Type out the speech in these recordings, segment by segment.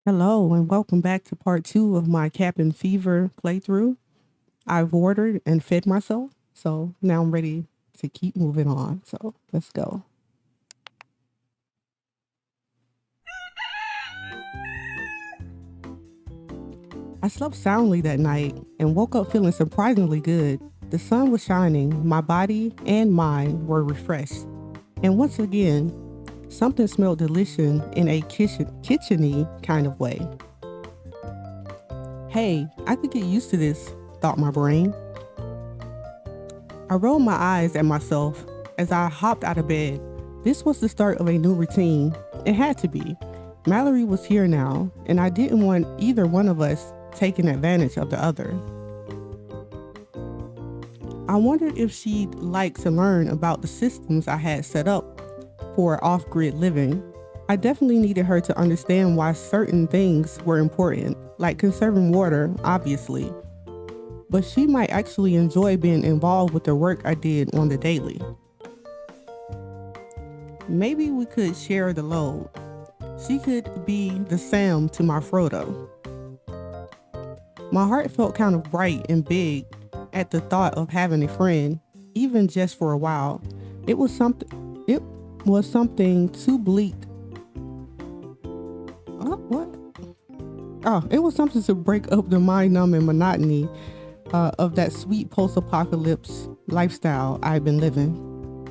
Hello and welcome back to part two of my cabin fever playthrough. I've ordered and fed myself, so now I'm ready to keep moving on. So let's go. I slept soundly that night and woke up feeling surprisingly good. The sun was shining, my body and mind were refreshed. And once again, something smelled delicious in a kitcheny kind of way. Hey, I could get used to this, thought my brain. I rolled my eyes at myself as I hopped out of bed. This was the start of a new routine. It had to be. Mallory was here now, and I didn't want either one of us taking advantage of the other. I wondered if she'd like to learn about the systems I had set up for off-grid living. I definitely needed her to understand why certain things were important, like conserving water, obviously. But she might actually enjoy being involved with the work I did on the daily. Maybe we could share the load. She could be the Sam to my Frodo. My heart felt kind of bright and big at the thought of having a friend, even just for a while. It was something too bleak. What? Oh, it was something to break up the mind-numbing monotony of that sweet post-apocalypse lifestyle I've been living.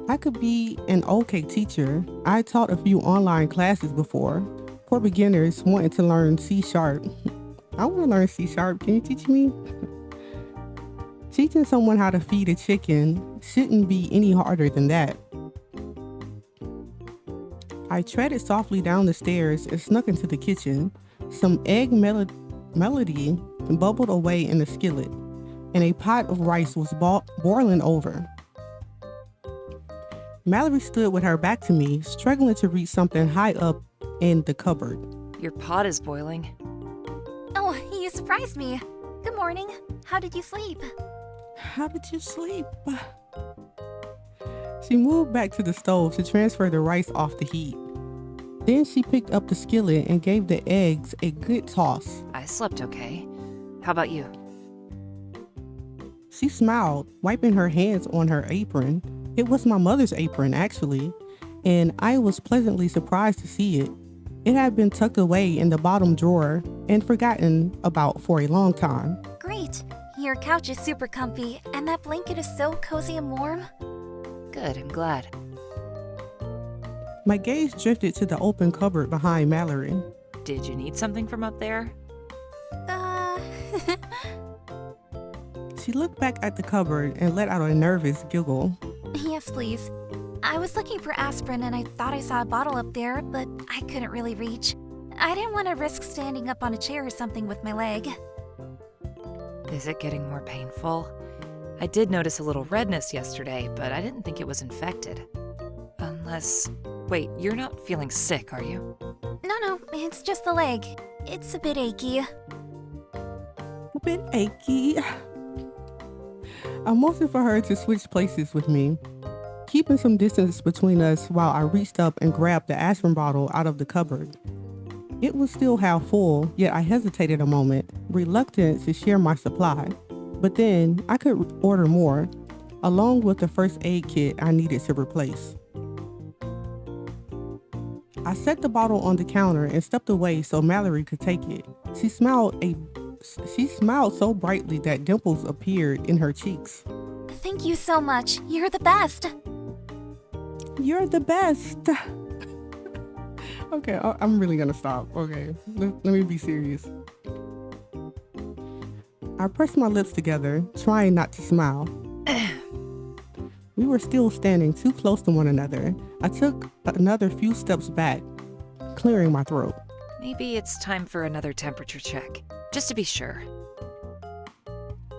I could be an okay teacher. I taught a few online classes before for beginners wanting to learn C sharp. I want to learn C sharp. Can you teach me? Teaching someone how to feed a chicken shouldn't be any harder than that. I treaded softly down the stairs and snuck into the kitchen. Some egg melody bubbled away in the skillet, and a pot of rice was boiling over. Mallory stood with her back to me, struggling to reach something high up in the cupboard. Your pot is boiling. Oh, you surprised me. Good morning. How did you sleep? How did you sleep? She moved back to the stove to transfer the rice off the heat. Then she picked up the skillet and gave the eggs a good toss. I slept okay. How about you? She smiled, wiping her hands on her apron. It was my mother's apron, actually, and I was pleasantly surprised to see it. It had been tucked away in the bottom drawer and forgotten about for a long time. Great. Your couch is super comfy, and that blanket is so cozy and warm. Good, I'm glad. My gaze drifted to the open cupboard behind Mallory. Did you need something from up there? Uh... She looked back at the cupboard and let out a nervous giggle. Yes, please. I was looking for aspirin and I thought I saw a bottle up there, but I couldn't really reach. I didn't want to risk standing up on a chair or something with my leg. Is it getting more painful? I did notice a little redness yesterday, but I didn't think it was infected. Unless... Wait, you're not feeling sick, are you? No, it's just the leg. It's a bit achy. A bit achy. I motioned for her to switch places with me, keeping some distance between us while I reached up and grabbed the aspirin bottle out of the cupboard. It was still half full, yet I hesitated a moment, reluctant to share my supply. But then I could order more, along with the first aid kit I needed to replace. I set the bottle on the counter and stepped away so Mallory could take it. She smiled so brightly that dimples appeared in her cheeks. Thank you so much. You're the best. You're the best. Okay, I'm really gonna stop. Okay, let me be serious. I pressed my lips together, trying not to smile. We were still standing too close to one another. I took another few steps back, clearing my throat. Maybe it's time for another temperature check, just to be sure.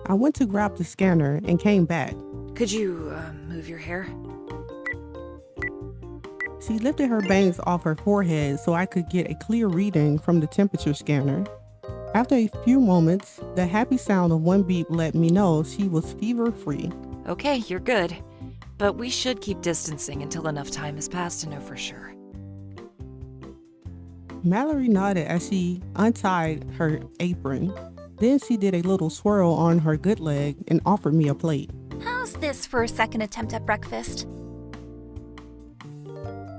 I went to grab the scanner and came back. Could you, move your hair? She lifted her bangs off her forehead so I could get a clear reading from the temperature scanner. After a few moments, the happy sound of one beep let me know she was fever-free. Okay, you're good. But we should keep distancing until enough time has passed to know for sure. Mallory nodded as she untied her apron. Then she did a little swirl on her good leg and offered me a plate. How's this for a second attempt at breakfast?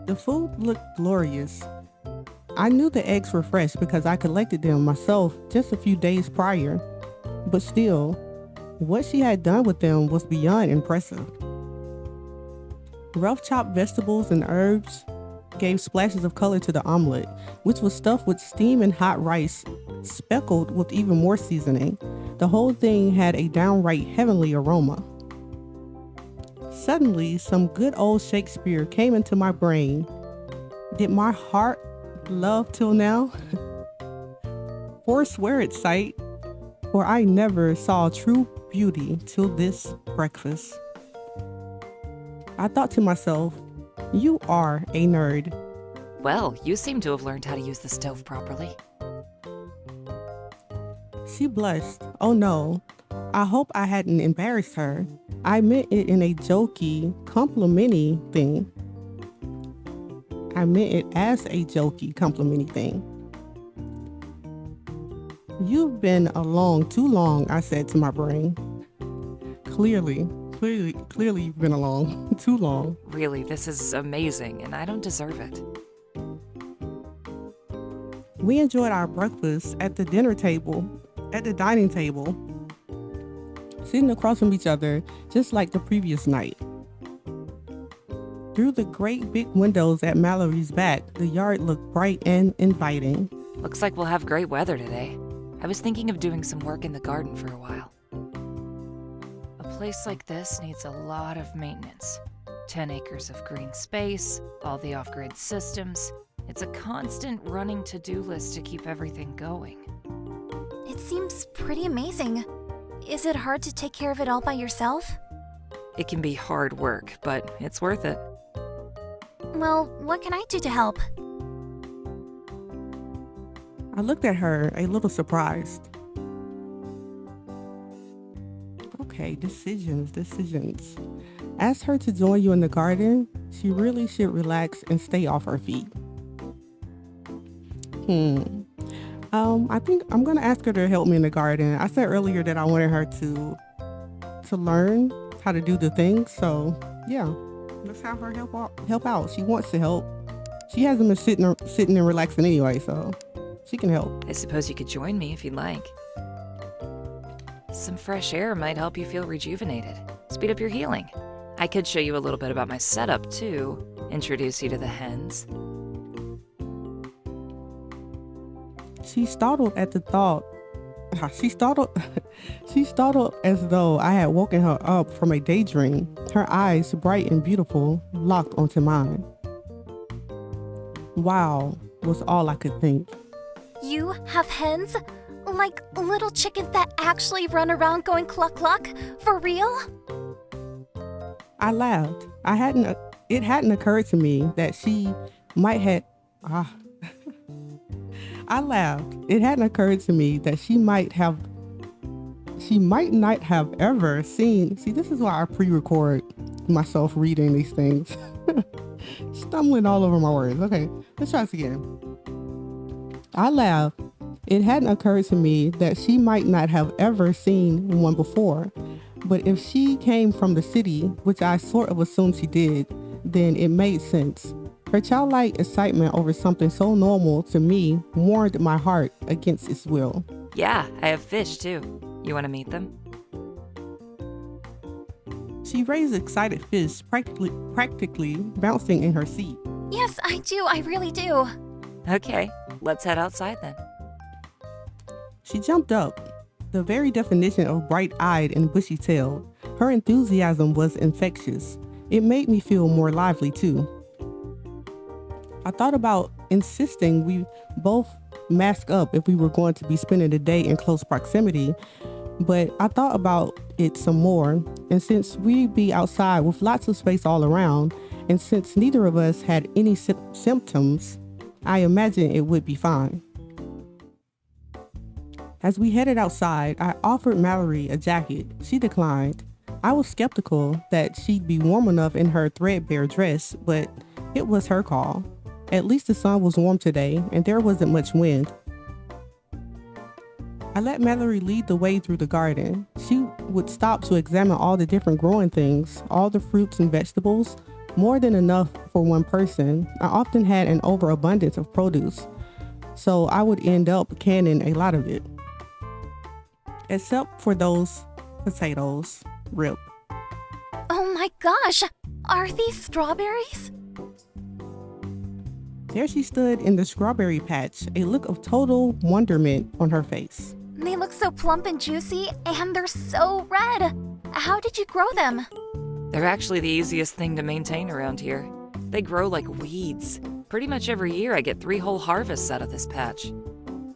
The food looked glorious. I knew the eggs were fresh because I collected them myself just a few days prior. But still, what she had done with them was beyond impressive. Rough chopped vegetables and herbs gave splashes of color to the omelet, which was stuffed with steaming hot rice, speckled with even more seasoning. The whole thing had a downright heavenly aroma. Suddenly, some good old Shakespeare came into my brain. Did my heart love till now? Forswear its sight, for I never saw true beauty till this breakfast. I thought to myself, you are a nerd. Well, you seem to have learned how to use the stove properly. She blushed. Oh no, I hope I hadn't embarrassed her. I meant it in a jokey, complimenty thing. I meant it as a jokey, complimenty thing. You've been along too long, I said to my brain. Clearly you've been along too long. Really, this is amazing, and I don't deserve it. We enjoyed our breakfast at the dining table, sitting across from each other, just like the previous night. Through the great big windows at Mallory's back, the yard looked bright and inviting. Looks like we'll have great weather today. I was thinking of doing some work in the garden for a while. A place like this needs a lot of maintenance. 10 acres of green space, all the off-grid systems. It's a constant running to-do list to keep everything going. It seems pretty amazing. Is it hard to take care of it all by yourself? It can be hard work, but it's worth it. Well, what can I do to help? I looked at her, a little surprised. Okay, decisions. Ask her to join you in the garden. She really should relax and stay off her feet. I think I'm gonna ask her to help me in the garden. I said earlier that I wanted her to learn how to do the things. So yeah, let's have her help out. She wants to help. She hasn't been sitting and relaxing anyway, so she can help. I suppose you could join me if you'd like. Some fresh air might help you feel rejuvenated, speed up your healing. I could show you a little bit about my setup too, introduce you to the hens. She startled at the thought. She startled as though I had woken her up from a daydream. Her eyes, bright and beautiful, locked onto mine. Wow, was all I could think. You have hens? Like little chickens that actually run around going cluck cluck? For real? I laughed. It hadn't occurred to me that she might have. I laughed. It hadn't occurred to me that she might not have ever seen. See, this is why I pre-record myself reading these things. Stumbling all over my words. Okay, let's try this again. I laughed. It hadn't occurred to me that she might not have ever seen one before. But if she came from the city, which I sort of assumed she did, then it made sense. Her childlike excitement over something so normal to me warmed my heart against its will. Yeah, I have fish too. You want to meet them? She raised excited fish, practically bouncing in her seat. Yes, I do. I really do. Okay, let's head outside then. She jumped up, the very definition of bright-eyed and bushy-tailed. Her enthusiasm was infectious. It made me feel more lively too. I thought about insisting we both mask up if we were going to be spending the day in close proximity, but I thought about it some more, and since we'd be outside with lots of space all around, and since neither of us had any symptoms, I imagined it would be fine. As we headed outside, I offered Mallory a jacket. She declined. I was skeptical that she'd be warm enough in her threadbare dress, but it was her call. At least the sun was warm today and there wasn't much wind. I let Mallory lead the way through the garden. She would stop to examine all the different growing things, all the fruits and vegetables, more than enough for one person. I often had an overabundance of produce, so I would end up canning a lot of it. Except for those potatoes. Rip. Oh my gosh! Are these strawberries? There she stood in the strawberry patch, a look of total wonderment on her face. They look so plump and juicy, and they're so red. How did you grow them? They're actually the easiest thing to maintain around here. They grow like weeds. Pretty much every year I get 3 whole harvests out of this patch.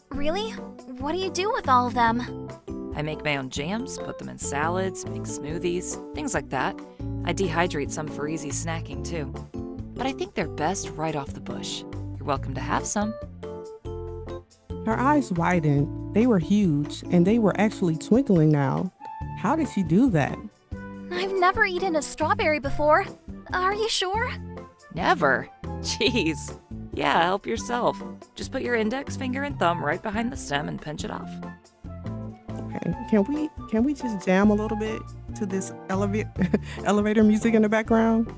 Really? What do you do with all of them? I make my own jams, put them in salads, make smoothies, things like that. I dehydrate some for easy snacking too. But I think they're best right off the bush. You're welcome to have some. Her eyes widened. They were huge, and they were actually twinkling now. How did she do that? I've never eaten a strawberry before. Are you sure? Never. Jeez. Yeah, help yourself. Just put your index finger and thumb right behind the stem and pinch it off. Okay, can we just jam a little bit to this elevator music in the background?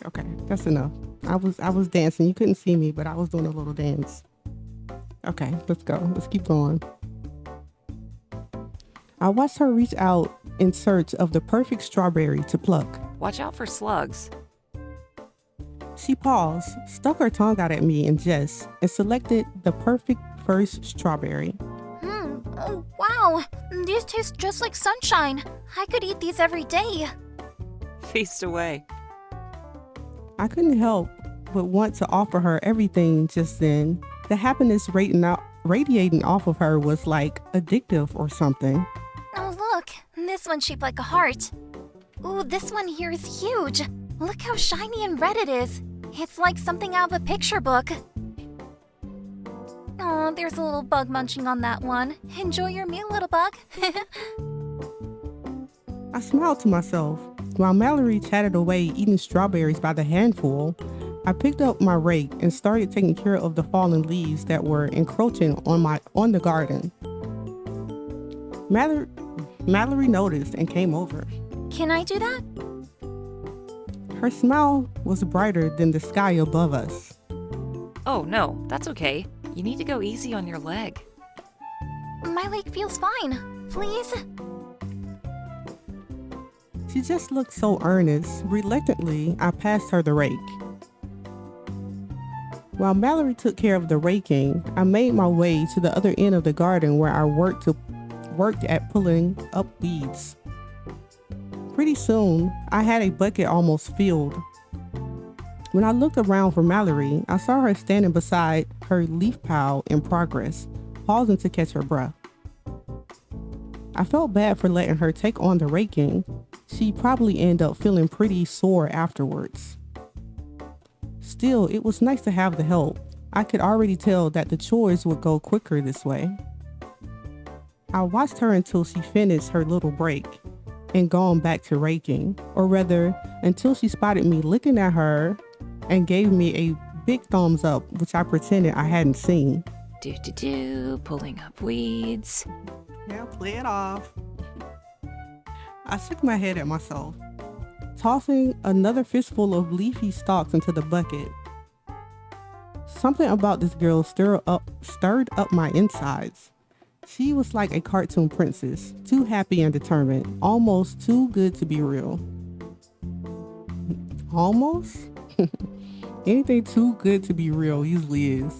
Okay, that's enough. I was dancing. You couldn't see me, but I was doing a little dance. Okay, let's go. Let's keep going. I watched her reach out in search of the perfect strawberry to pluck. Watch out for slugs. She paused, stuck her tongue out at me in jest, and selected the perfect first strawberry. Oh, wow. These taste just like sunshine. I could eat these every day. Feast away. I couldn't help but want to offer her everything just then. The happiness radiating off of her was like addictive or something. Oh, look. This one's shaped like a heart. Ooh, this one here is huge. Look how shiny and red it is. It's like something out of a picture book. Oh, there's a little bug munching on that one. Enjoy your meal, little bug. I smiled to myself. While Mallory chatted away eating strawberries by the handful, I picked up my rake and started taking care of the fallen leaves that were encroaching on the garden. Mallory noticed and came over. Can I do that? Her smile was brighter than the sky above us. Oh, no, that's okay. You need to go easy on your leg. My leg feels fine. Please? She just looked so earnest. Reluctantly, I passed her the rake. While Mallory took care of the raking, I made my way to the other end of the garden where I worked at pulling up weeds. Pretty soon, I had a bucket almost filled. When I looked around for Mallory, I saw her standing beside her leaf pile in progress, pausing to catch her breath. I felt bad for letting her take on the raking. She'd probably end up feeling pretty sore afterwards. Still, it was nice to have the help. I could already tell that the chores would go quicker this way. I watched her until she finished her little break and gone back to raking, or rather, until she spotted me looking at her and gave me a big thumbs up, which I pretended I hadn't seen. Pulling up weeds. Yeah, play it off. I shook my head at myself, tossing another fistful of leafy stalks into the bucket. Something about this girl stirred up my insides. She was like a cartoon princess, too happy and determined, almost too good to be real. Almost? Anything too good to be real usually is.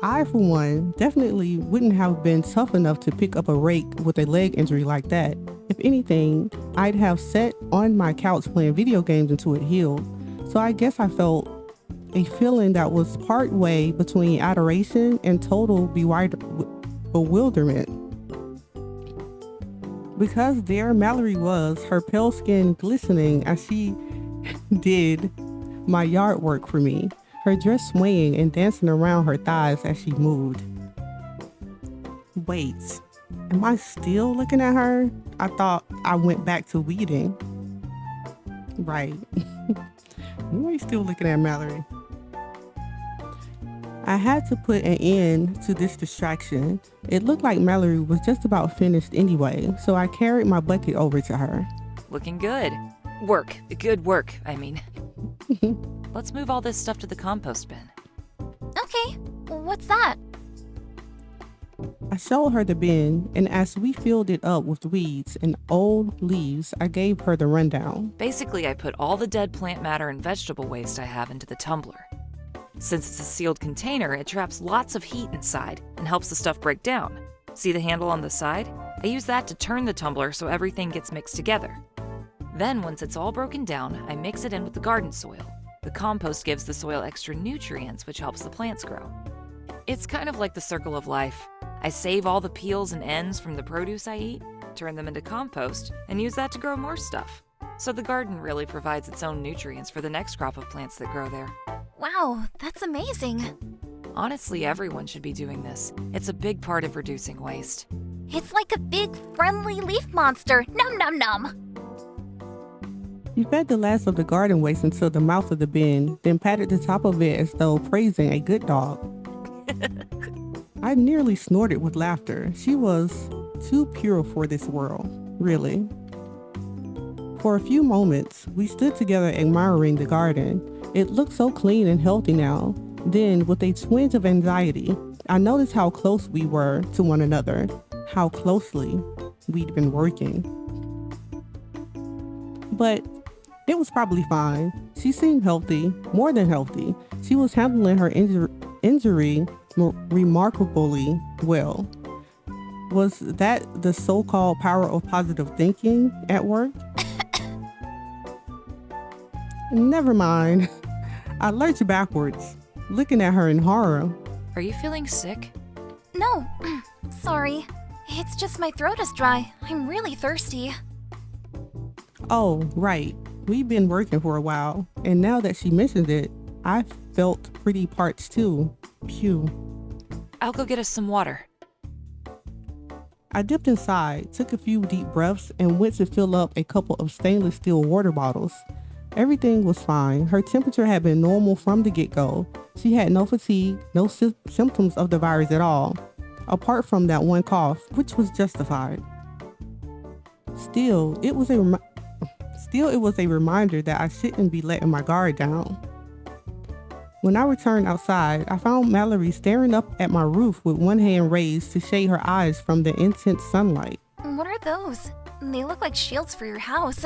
I, for one, definitely wouldn't have been tough enough to pick up a rake with a leg injury like that. If anything, I'd have sat on my couch playing video games until it healed. So I guess I felt a feeling that was part way between adoration and total bewilderment. Because there Mallory was, her pale skin glistening as she did my yard work for me, her dress swaying and dancing around her thighs as she moved. Wait, am I still looking at her? I thought I went back to weeding. Right. You ain't still looking at Mallory. I had to put an end to this distraction. It looked like Mallory was just about finished anyway, so I carried my bucket over to her. Looking good. Good work, I mean. Let's move all this stuff to the compost bin. Okay, what's that? I showed her the bin, and as we filled it up with weeds and old leaves, I gave her the rundown. Basically, I put all the dead plant matter and vegetable waste I have into the tumbler. Since it's a sealed container, it traps lots of heat inside and helps the stuff break down. See the handle on the side? I use that to turn the tumbler so everything gets mixed together. Then, once it's all broken down, I mix it in with the garden soil. The compost gives the soil extra nutrients, which helps the plants grow. It's kind of like the circle of life. I save all the peels and ends from the produce I eat, turn them into compost, and use that to grow more stuff. So the garden really provides its own nutrients for the next crop of plants that grow there. Wow, that's amazing. Honestly, everyone should be doing this. It's a big part of reducing waste. It's like a big, friendly leaf monster. Nom nom nom. She fed the last of the garden waste into the mouth of the bin, then patted the top of it as though praising a good dog. I nearly snorted with laughter. She was too pure for this world, really. For a few moments, we stood together admiring the garden. It looked so clean and healthy now. Then, with a twinge of anxiety, I noticed how close we were to one another, how closely we'd been working. But it was probably fine. She seemed healthy, more than healthy. She was handling her injury remarkably well. Was that the so-called power of positive thinking at work? Never mind. I lurched backwards, looking at her in horror. Are you feeling sick? No, sorry. It's just my throat is dry. I'm really thirsty. Oh, right. We've been working for a while, and now that she mentioned it, I felt pretty parched too. Phew. I'll go get us some water. I dipped inside, took a few deep breaths, and went to fill up a couple of stainless steel water bottles. Everything was fine. Her temperature had been normal from the get-go. She had no fatigue, no symptoms of the virus at all, apart from that one cough, which was justified. Still, it was a reminder that I shouldn't be letting my guard down. When I returned outside, I found Mallory staring up at my roof with one hand raised to shade her eyes from the intense sunlight. What are those? They look like shields for your house.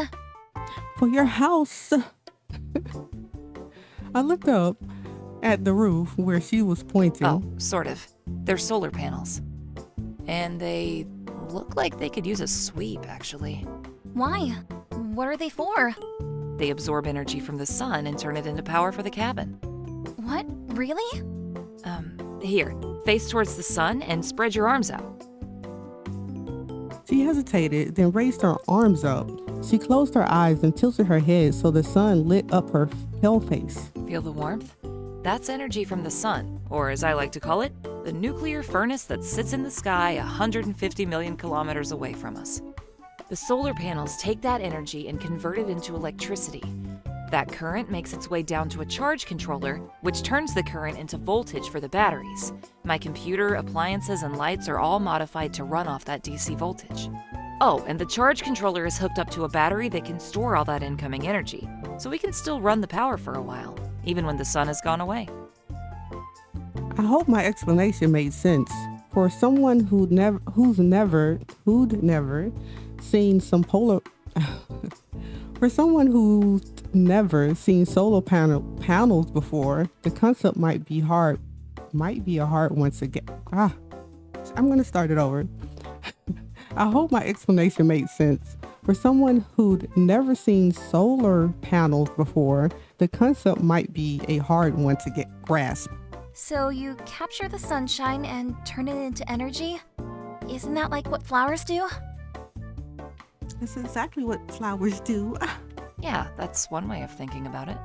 For your house. I looked up at the roof where she was pointing. Oh, sort of. They're solar panels. And they look like they could use a sweep, actually. Why? What are they for? They absorb energy from the sun and turn it into power for the cabin. What? Really? Here, face towards the sun and spread your arms out. She hesitated, then raised her arms up. She closed her eyes and tilted her head so the sun lit up her pale face. Feel the warmth? That's energy from the sun, or as I like to call it, the nuclear furnace that sits in the sky 150 million kilometers away from us. The solar panels take that energy and convert it into electricity. That current makes its way down to a charge controller, which turns the current into voltage for the batteries. My computer, appliances, and lights are all modified to run off that DC voltage. Oh, and the charge controller is hooked up to a battery that can store all that incoming energy, so we can still run the power for a while, even when the sun has gone away. I hope my explanation made sense. For someone who'd never seen solar panels before, the concept might be a hard one to get. I'm gonna start it over. I hope my explanation made sense. For someone who'd never seen solar panels before, the concept might be a hard one to grasp. So you capture the sunshine and turn it into energy? Isn't that like what flowers do? That's exactly what flowers do. Yeah, that's one way of thinking about it.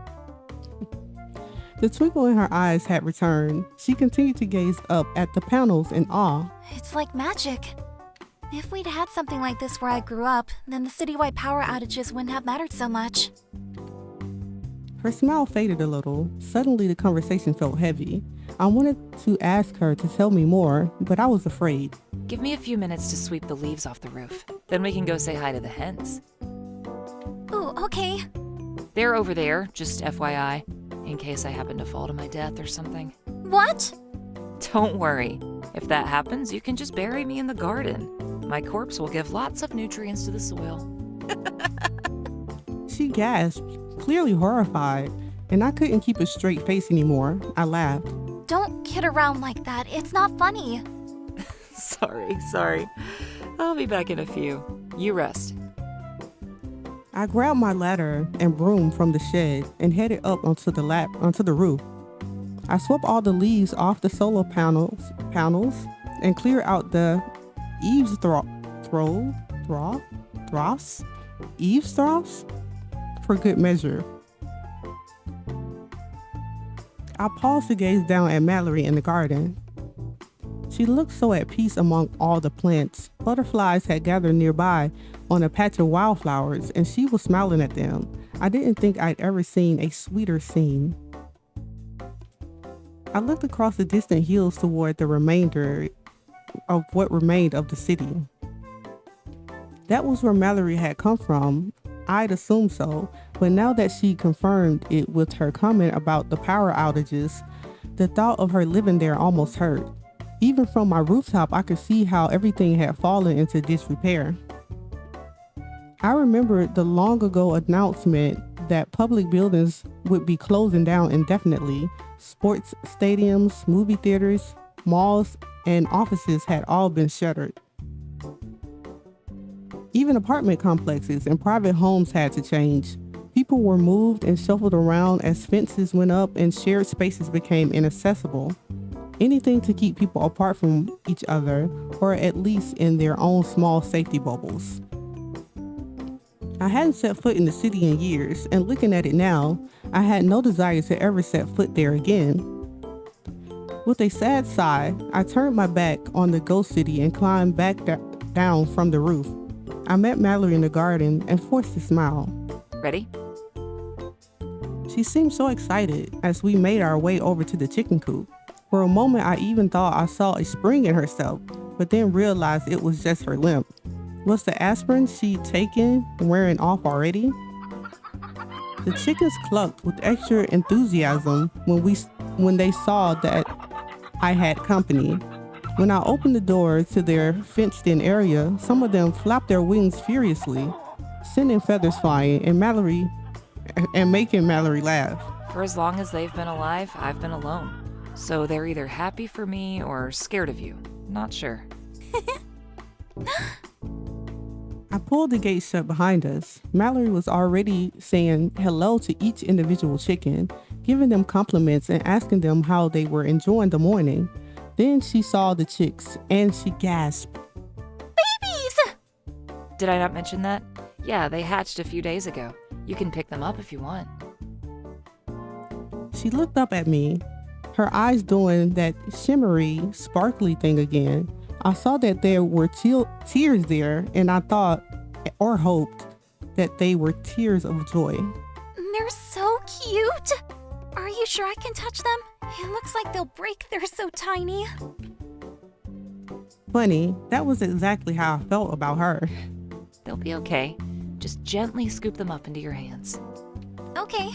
The twinkle in her eyes had returned. She continued to gaze up at the panels in awe. It's like magic. If we'd had something like this where I grew up, then the citywide power outages wouldn't have mattered so much. Her smile faded a little. Suddenly, the conversation felt heavy. I wanted to ask her to tell me more, but I was afraid. Give me a few minutes to sweep the leaves off the roof. Then we can go say hi to the hens. Ooh, okay. They're over there, just FYI, in case I happen to fall to my death or something. What? Don't worry. If that happens, you can just bury me in the garden. My corpse will give lots of nutrients to the soil. She gasped, clearly horrified, and I couldn't keep a straight face anymore. I laughed. Don't kid around like that. It's not funny. Sorry. I'll be back in a few. You rest. I grabbed my ladder and broom from the shed and headed up onto the roof. I swept all the leaves off the solar panels and cleared out the eaves troughs for good measure. I paused to gaze down at Mallory in the garden. She looked so at peace among all the plants. Butterflies had gathered nearby on a patch of wildflowers, and she was smiling at them. I didn't think I'd ever seen a sweeter scene. I looked across the distant hills toward the remainder of what remained of the city. That was where Mallory had come from. I'd assumed so, but now that she confirmed it with her comment about the power outages, the thought of her living there almost hurt. Even from my rooftop, I could see how everything had fallen into disrepair. I remembered the long ago announcement that public buildings would be closing down indefinitely. Sports stadiums, movie theaters, malls, and offices had all been shuttered. Even apartment complexes and private homes had to change. People were moved and shuffled around as fences went up and shared spaces became inaccessible. Anything to keep people apart from each other, or at least in their own small safety bubbles. I hadn't set foot in the city in years, and looking at it now, I had no desire to ever set foot there again. With a sad sigh, I turned my back on the ghost city and climbed back down from the roof. I met Mallory in the garden and forced a smile. Ready? She seemed so excited as we made our way over to the chicken coop. For a moment, I even thought I saw a spring in her step, but then realized it was just her limp. Was the aspirin she'd taken wearing off already? The chickens clucked with extra enthusiasm when they saw that I had company. When I opened the door to their fenced-in area, some of them flapped their wings furiously, sending feathers flying and making Mallory laugh. For as long as they've been alive, I've been alone. So they're either happy for me or scared of you. Not sure. I pulled the gate shut behind us. Mallory was already saying hello to each individual chicken, giving them compliments and asking them how they were enjoying the morning. Then she saw the chicks and she gasped. Babies! Did I not mention that? Yeah, they hatched a few days ago. You can pick them up if you want. She looked up at me, her eyes doing that shimmery, sparkly thing again. I saw that there were tears there, and I thought, or hoped, that they were tears of joy. They're so cute! Are you sure I can touch them? It looks like they'll break, they're so tiny. Funny, that was exactly how I felt about her. They'll be okay. Just gently scoop them up into your hands. Okay.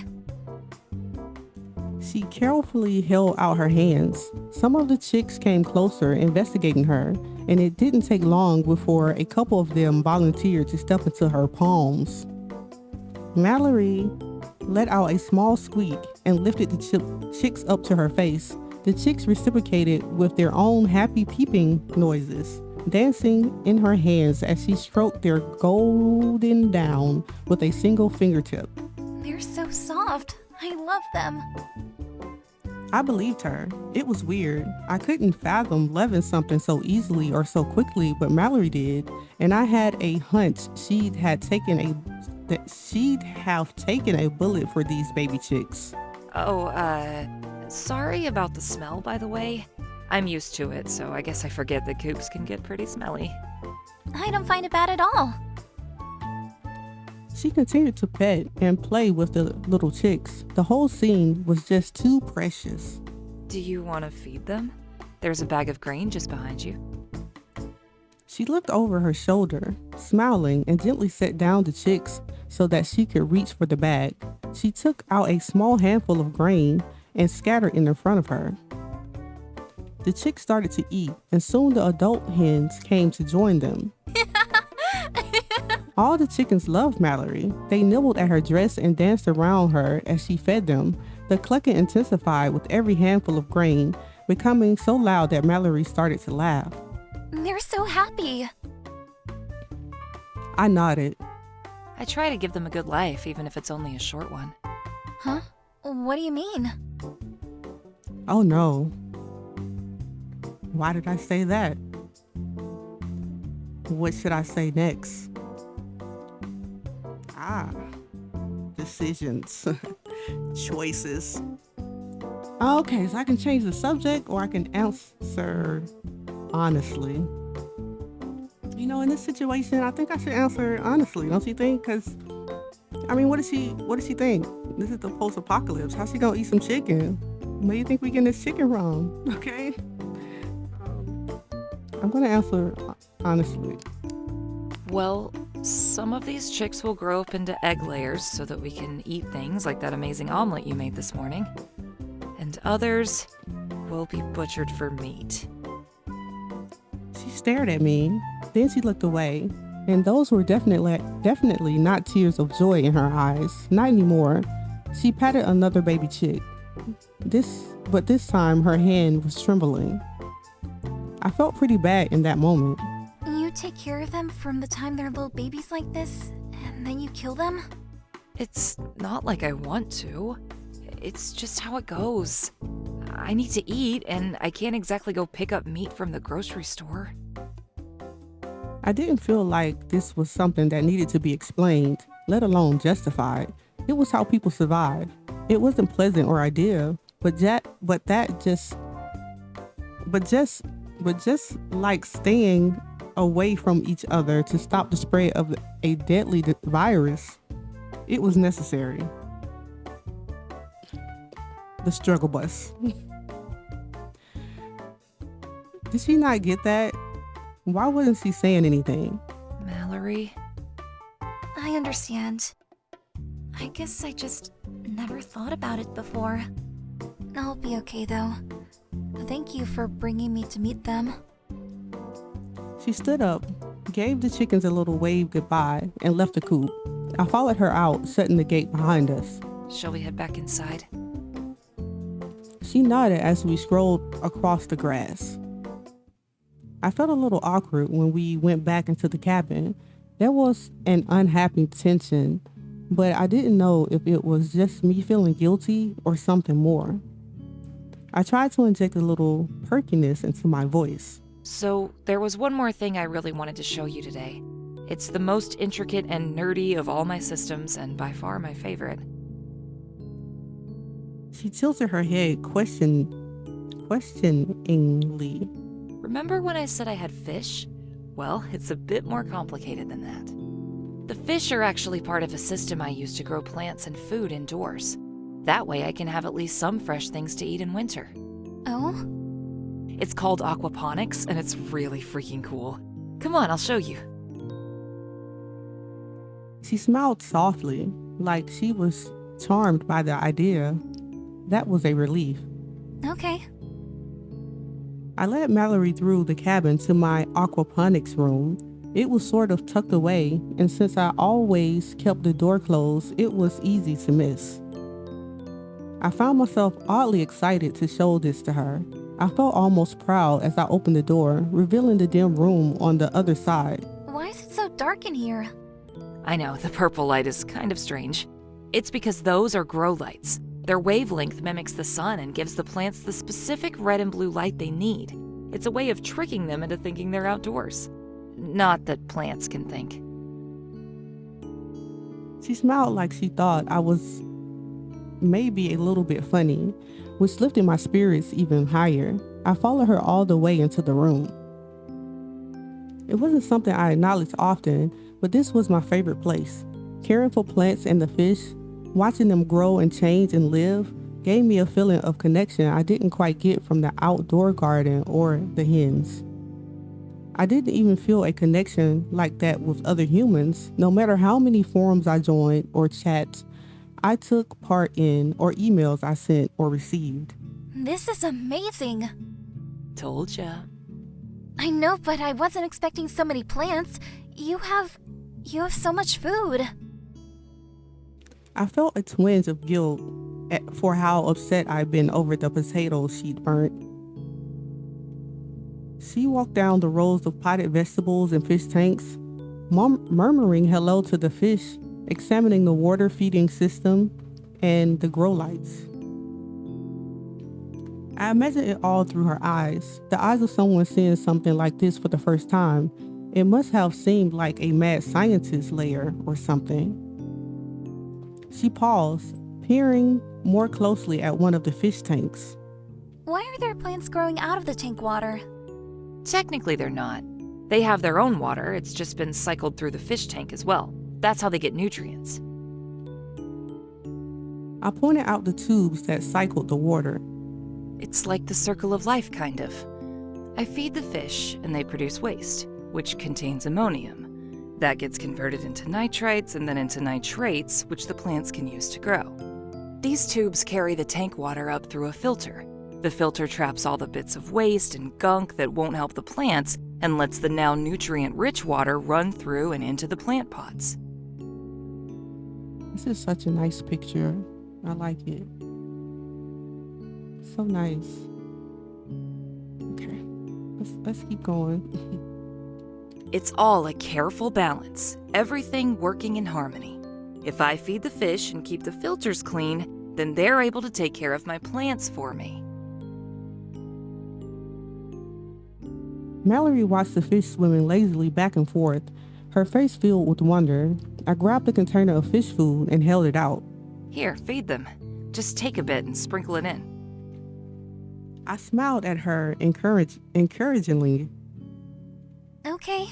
She carefully held out her hands. Some of the chicks came closer, investigating her, and it didn't take long before a couple of them volunteered to step into her palms. Mallory let out a small squeak and lifted the chicks up to her face. The chicks reciprocated with their own happy peeping noises, dancing in her hands as she stroked their golden down with a single fingertip. They're so soft. I love them. I believed her. It was weird. I couldn't fathom loving something so easily or so quickly, but Mallory did, and I had a hunch she'd have taken a bullet for these baby chicks. Oh, sorry about the smell, by the way. I'm used to it, so I guess I forget that coops can get pretty smelly. I don't find it bad at all. She continued to pet and play with the little chicks. The whole scene was just too precious. Do you want to feed them? There's a bag of grain just behind you. She looked over her shoulder, smiling, and gently set down the chicks so that she could reach for the bag. She took out a small handful of grain and scattered it in front of her. The chicks started to eat, and soon the adult hens came to join them. All the chickens loved Mallory. They nibbled at her dress and danced around her as she fed them. The clucking intensified with every handful of grain, becoming so loud that Mallory started to laugh. They're so happy. I nodded. I try to give them a good life, even if it's only a short one. Huh? What do you mean? Oh no. Why did I say that? What should I say next? Decisions. Choices. Okay, so I can change the subject or I can answer honestly. You know, in this situation, I think I should answer honestly, don't you think? Because, I mean, what does she think? This is the post-apocalypse. How's she gonna eat some chicken? What do you think we getting this chicken wrong? Okay? I'm gonna answer honestly. Well, some of these chicks will grow up into egg layers so that we can eat things like that amazing omelet you made this morning. And others will be butchered for meat. She stared at me, then she looked away, and those were definitely not tears of joy in her eyes, not anymore. She patted another baby chick. But this time her hand was trembling. I felt pretty bad in that moment. You take care of them from the time they're little babies like this, and then you kill them? It's not like I want to. It's just how it goes. I need to eat, and I can't exactly go pick up meat from the grocery store. I didn't feel like this was something that needed to be explained, let alone justified. It was how people survived. It wasn't pleasant or ideal, but just like staying away from each other to stop the spread of a deadly virus, it was necessary. The struggle bus. Did she not get that? Why wasn't she saying anything? Mallory? I understand. I guess I just never thought about it before. I'll be okay though. Thank you for bringing me to meet them. She stood up, gave the chickens a little wave goodbye, and left the coop. I followed her out, shutting the gate behind us. Shall we head back inside? She nodded as we strolled across the grass. I felt a little awkward when we went back into the cabin. There was an unhappy tension, but I didn't know if it was just me feeling guilty or something more. I tried to inject a little perkiness into my voice. So, there was one more thing I really wanted to show you today. It's the most intricate and nerdy of all my systems, and by far my favorite. She tilted her head questioningly. Remember when I said I had fish? Well, it's a bit more complicated than that. The fish are actually part of a system I use to grow plants and food indoors. That way I can have at least some fresh things to eat in winter. Oh? It's called aquaponics, and it's really freaking cool. Come on, I'll show you. She smiled softly, like she was charmed by the idea. That was a relief. Okay. I led Mallory through the cabin to my aquaponics room. It was sort of tucked away, and since I always kept the door closed, it was easy to miss. I found myself oddly excited to show this to her. I felt almost proud as I opened the door, revealing the dim room on the other side. Why is it so dark in here? I know, the purple light is kind of strange. It's because those are grow lights. Their wavelength mimics the sun and gives the plants the specific red and blue light they need. It's a way of tricking them into thinking they're outdoors. Not that plants can think. She smiled like she thought I was maybe a little bit funny, which lifted my spirits even higher. I followed her all the way into the room. It wasn't something I acknowledged often, but this was my favorite place. Caring for plants and the fish, watching them grow and change and live, gave me a feeling of connection I didn't quite get from the outdoor garden or the hens. I didn't even feel a connection like that with other humans, no matter how many forums I joined or chats I took part in or emails I sent or received. This is amazing. Told ya. I know, but I wasn't expecting so many plants. You have so much food. I felt a twinge of guilt for how upset I'd been over the potatoes she'd burnt. She walked down the rows of potted vegetables and fish tanks, murmuring hello to the fish, examining the water feeding system and the grow lights. I imagined it all through her eyes, the eyes of someone seeing something like this for the first time. It must have seemed like a mad scientist lair or something. She paused, peering more closely at one of the fish tanks. Why are there plants growing out of the tank water? Technically, they're not. They have their own water, it's just been cycled through the fish tank as well. That's how they get nutrients. I pointed out the tubes that cycled the water. It's like the circle of life, kind of. I feed the fish, and they produce waste, which contains ammonium. That gets converted into nitrites and then into nitrates, which the plants can use to grow. These tubes carry the tank water up through a filter. The filter traps all the bits of waste and gunk that won't help the plants and lets the now nutrient-rich water run through and into the plant pots. This is such a nice picture. I like it. So nice. Okay, let's keep going. It's all a careful balance, everything working in harmony. If I feed the fish and keep the filters clean, then they're able to take care of my plants for me. Mallory watched the fish swimming lazily back and forth, her face filled with wonder. I grabbed a container of fish food and held it out. Here, feed them. Just take a bit and sprinkle it in. I smiled at her encouragingly. Okay.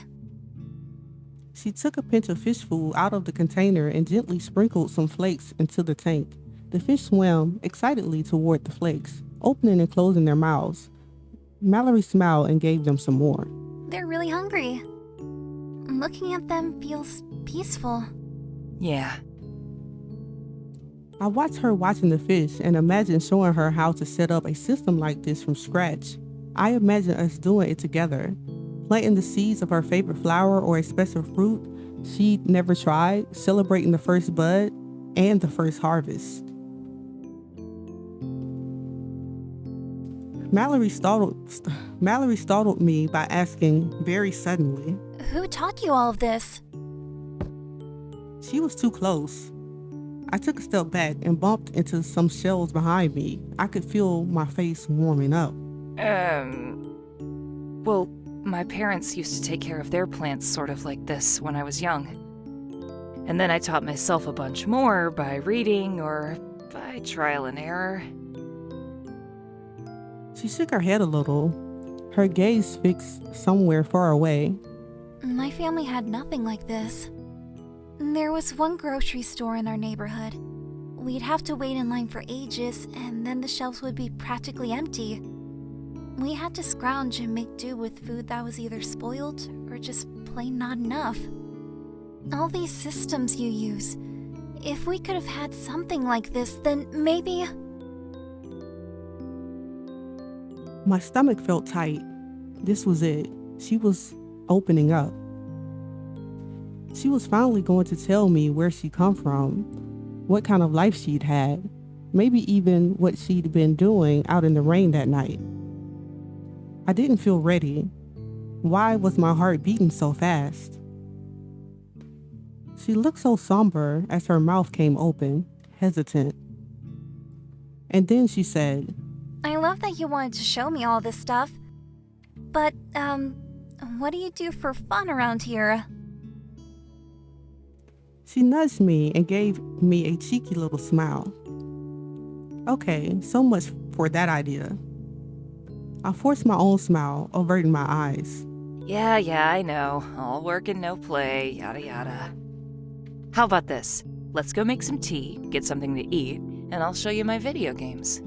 She took a pinch of fish food out of the container and gently sprinkled some flakes into the tank. The fish swam excitedly toward the flakes, opening and closing their mouths. Mallory smiled and gave them some more. They're really hungry. Looking at them feels peaceful. Yeah. I watched her watching the fish and imagined showing her how to set up a system like this from scratch. I imagined us doing it together, planting the seeds of her favorite flower or a special fruit she'd never tried, celebrating the first bud and the first harvest. Mallory startled me by asking very suddenly, Who taught you all of this? She was too close. I took a step back and bumped into some shells behind me. I could feel my face warming up. Well, my parents used to take care of their plants sort of like this when I was young. And then I taught myself a bunch more by reading or by trial and error. She shook her head a little, her gaze fixed somewhere far away. My family had nothing like this. There was one grocery store in our neighborhood. We'd have to wait in line for ages, and then the shelves would be practically empty. We had to scrounge and make do with food that was either spoiled or just plain not enough. All these systems you use, if we could have had something like this, then maybe... My stomach felt tight. This was it. She was opening up. She was finally going to tell me where she'd come from, what kind of life she'd had, maybe even what she'd been doing out in the rain that night. I didn't feel ready. Why was my heart beating so fast? She looked so somber as her mouth came open, hesitant. And then she said, I love that you wanted to show me all this stuff. But, what do you do for fun around here? She nudged me and gave me a cheeky little smile. Okay, so much for that idea. I forced my own smile, averting my eyes. Yeah, I know. All work and no play, yada yada. How about this? Let's go make some tea, get something to eat, and I'll show you my video games.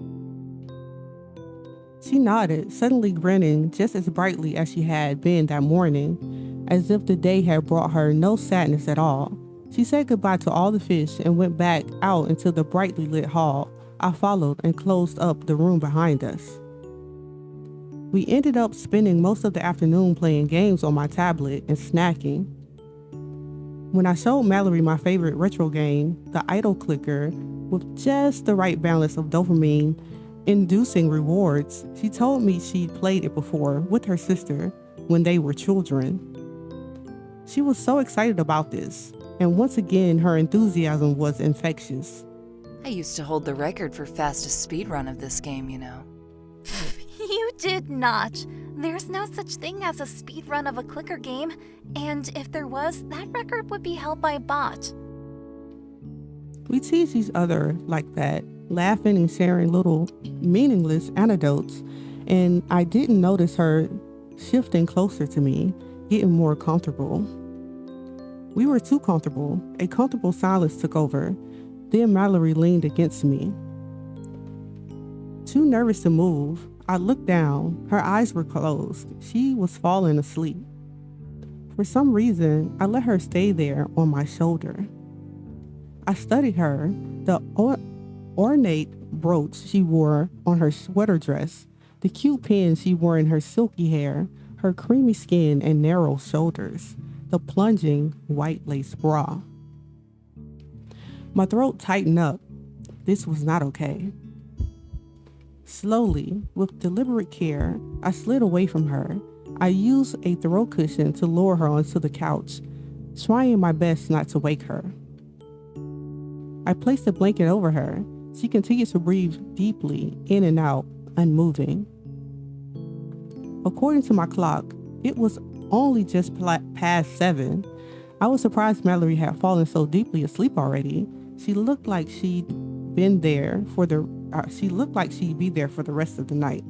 She nodded, suddenly grinning just as brightly as she had been that morning, as if the day had brought her no sadness at all. She said goodbye to all the fish and went back out into the brightly lit hall. I followed and closed up the room behind us. We ended up spending most of the afternoon playing games on my tablet and snacking. When I showed Mallory my favorite retro game, the idle clicker, with just the right balance of dopamine inducing rewards, she told me she'd played it before with her sister when they were children. She was so excited about this, and once again her enthusiasm was infectious. I used to hold the record for fastest speedrun of this game, you know. You did not. There's no such thing as a speedrun of a clicker game, and if there was, that record would be held by a bot. We teased each other like that, laughing and sharing little meaningless anecdotes, and I didn't notice her shifting closer to me, getting more comfortable. We were too comfortable. A comfortable silence took over. Then Mallory leaned against me. Too nervous to move, I looked down. Her eyes were closed. She was falling asleep. For some reason, I let her stay there on my shoulder. I studied her, the ornate brooch she wore on her sweater dress, the cute pin she wore in her silky hair, her creamy skin and narrow shoulders, the plunging white lace bra. My throat tightened up. This was not okay. Slowly, with deliberate care, I slid away from her. I used a throw cushion to lower her onto the couch, trying my best not to wake her. I placed a blanket over her. She continued to breathe deeply, in and out, unmoving. According to my clock, it was only just past 7. I was surprised Mallory had fallen so deeply asleep already. She looked like she'd be there for the rest of the night.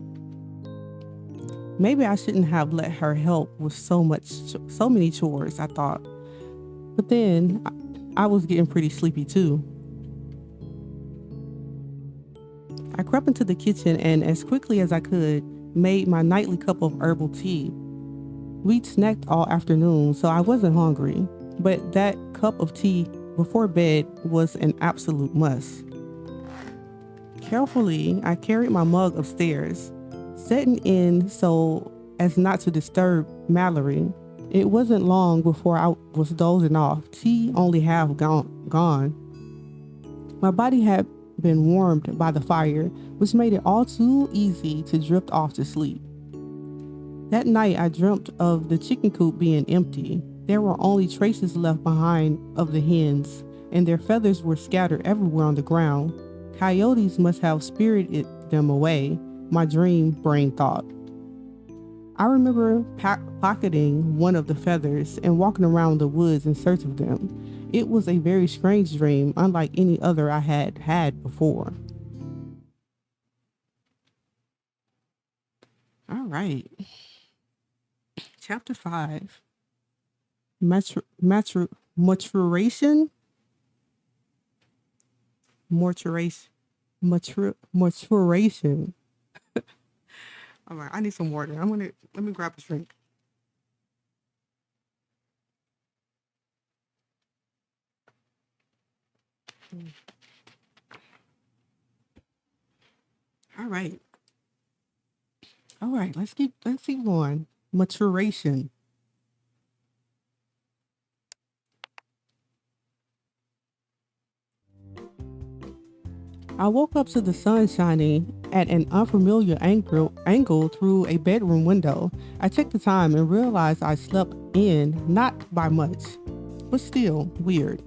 Maybe I shouldn't have let her help with so many chores, I thought. But then I was getting pretty sleepy too. I crept into the kitchen and, as quickly as I could, made my nightly cup of herbal tea. We'd snacked all afternoon, so I wasn't hungry, but that cup of tea before bed was an absolute must. Carefully, I carried my mug upstairs, setting in so as not to disturb Mallory. It wasn't long before I was dozing off, tea only half gone. My body had been warmed by the fire, which made it all too easy to drift off to sleep. That night, I dreamt of the chicken coop being empty. There were only traces left behind of the hens, and their feathers were scattered everywhere on the ground. Coyotes must have spirited them away, my dream brain thought. I remember pocketing one of the feathers and walking around the woods in search of them. It was a very strange dream, unlike any other I had had before. All right. Chapter 5. Maturation. All right, I need some water. Let me grab a drink. All right. Let's keep going. Maturation. I woke up to the sun shining at an unfamiliar angle through a bedroom window. I checked the time and realized I slept in, not by much, but still weird.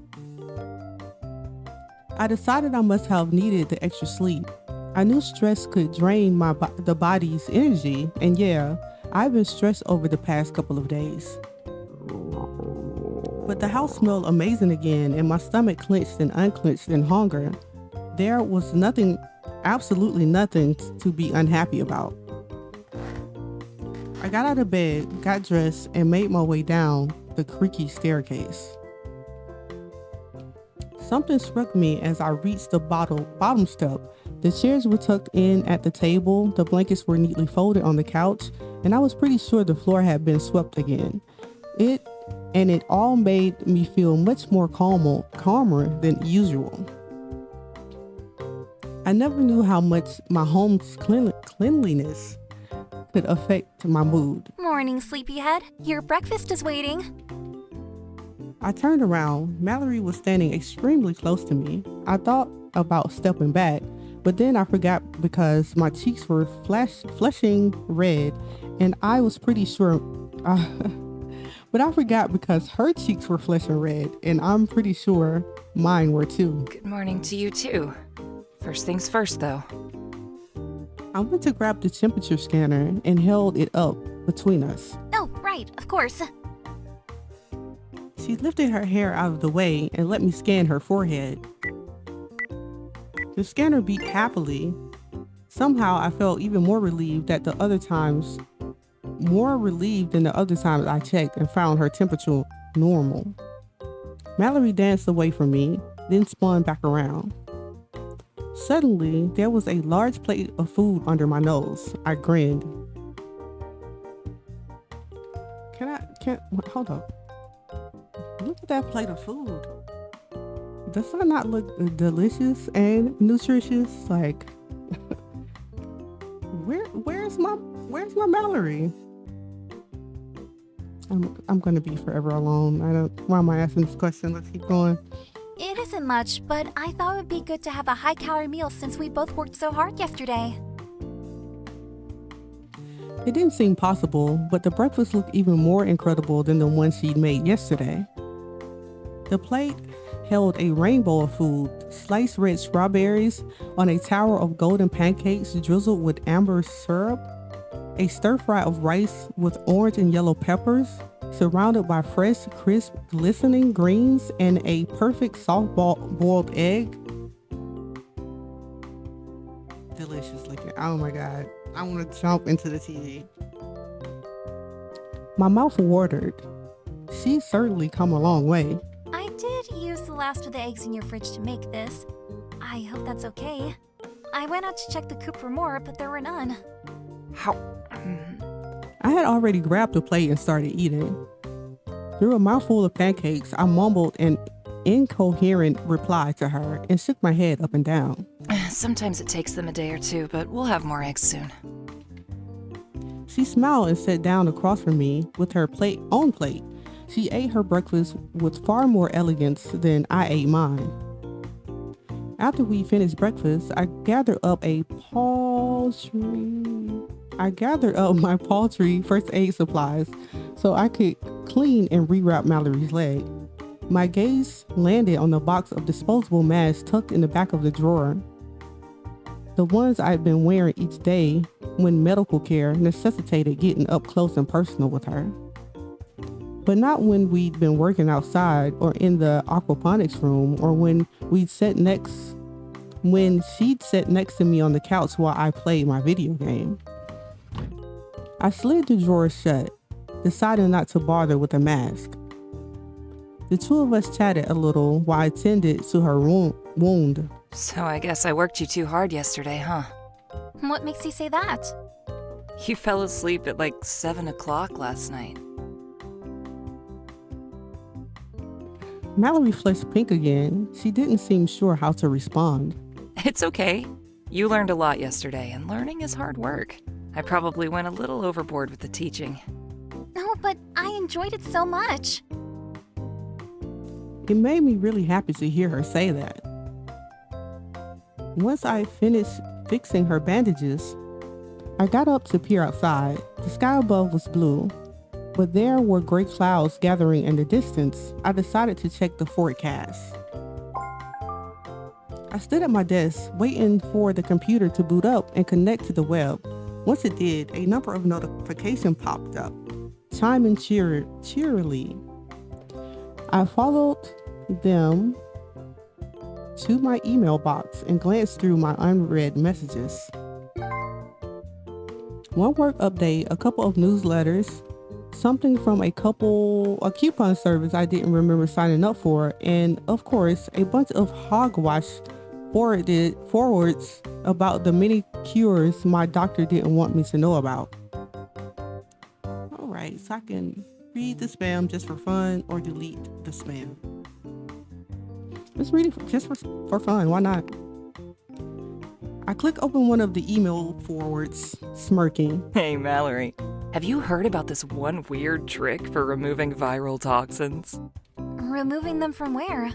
I decided I must have needed the extra sleep. I knew stress could drain the body's energy, and yeah, I've been stressed over the past couple of days. But the house smelled amazing again, and my stomach clenched and unclenched in hunger. There was nothing absolutely nothing to be unhappy about. I got out of bed, got dressed, and made my way down the creaky staircase. Something struck me as I reached the bottom step. The chairs were tucked in at the table, the blankets were neatly folded on the couch, and I was pretty sure the floor had been swept again. It all made me feel much more calmer than usual. I never knew how much my home's cleanliness could affect my mood. Morning, sleepyhead. Your breakfast is waiting. I turned around. Mallory was standing extremely close to me. I thought about stepping back, but then I forgot because my cheeks were flushing red, and I was pretty sure. But I forgot because her cheeks were flushing red, and I'm pretty sure mine were too. Good morning to you too. First things first, though. I went to grab the temperature scanner and held it up between us. Oh, right, of course. She lifted her hair out of the way and let me scan her forehead. The scanner beat happily. Somehow I felt even more relieved than the other times I checked and found her temperature normal. Mallory danced away from me, then spun back around. Suddenly, there was a large plate of food under my nose. I grinned. Hold up. Look at that plate of food. Does that not look delicious and nutritious? Like, where's my Mallory? I'm gonna be forever alone. Why am I asking this question? Let's keep going. It isn't much, but I thought it would be good to have a high-calorie meal since we both worked so hard yesterday. It didn't seem possible, but the breakfast looked even more incredible than the one she'd made yesterday. The plate held a rainbow of food, sliced red strawberries on a tower of golden pancakes drizzled with amber syrup, a stir-fry of rice with orange and yellow peppers, surrounded by fresh, crisp, glistening greens and a perfect soft-boiled egg. Delicious looking. Oh my God. I want to jump into the TV. My mouth watered. She's certainly come a long way. I did use the last of the eggs in your fridge to make this. I hope that's okay. I went out to check the coop for more, but there were none. How? I had already grabbed a plate and started eating. Through a mouthful of pancakes, I mumbled an incoherent reply to her and shook my head up and down. Sometimes it takes them a day or two, but we'll have more eggs soon. She smiled and sat down across from me with her own plate. She ate her breakfast with far more elegance than I ate mine. After we finished breakfast, I gathered up my paltry first aid supplies so I could clean and rewrap Mallory's leg. My gaze landed on the box of disposable masks tucked in the back of the drawer. The ones I'd been wearing each day when medical care necessitated getting up close and personal with her. But not when we'd been working outside or in the aquaponics room or when she'd sat next to me on the couch while I played my video game. I slid the drawer shut, deciding not to bother with a mask. The two of us chatted a little while I tended to her wound. So I guess I worked you too hard yesterday, huh? What makes you say that? You fell asleep at like 7 o'clock last night. Mallory flushed pink again. She didn't seem sure how to respond. It's okay. You learned a lot yesterday, and learning is hard work. I probably went a little overboard with the teaching. No, but I enjoyed it so much. It made me really happy to hear her say that. Once I finished fixing her bandages, I got up to peer outside. The sky above was blue, but there were gray clouds gathering in the distance. I decided to check the forecast. I stood at my desk, waiting for the computer to boot up and connect to the web. Once it did, a number of notifications popped up, chiming cheerily. I followed them to my email box and glanced through my unread messages. One work update, a couple of newsletters, something from a coupon service I didn't remember signing up for, and of course, a bunch of hogwash forwards about the many cures my doctor didn't want me to know about. All right, so I can read the spam just for fun or delete the spam. Let's read it just for fun. Why not? I click open one of the email forwards, smirking. Hey, Mallory. Have you heard about this one weird trick for removing viral toxins? Removing them from where?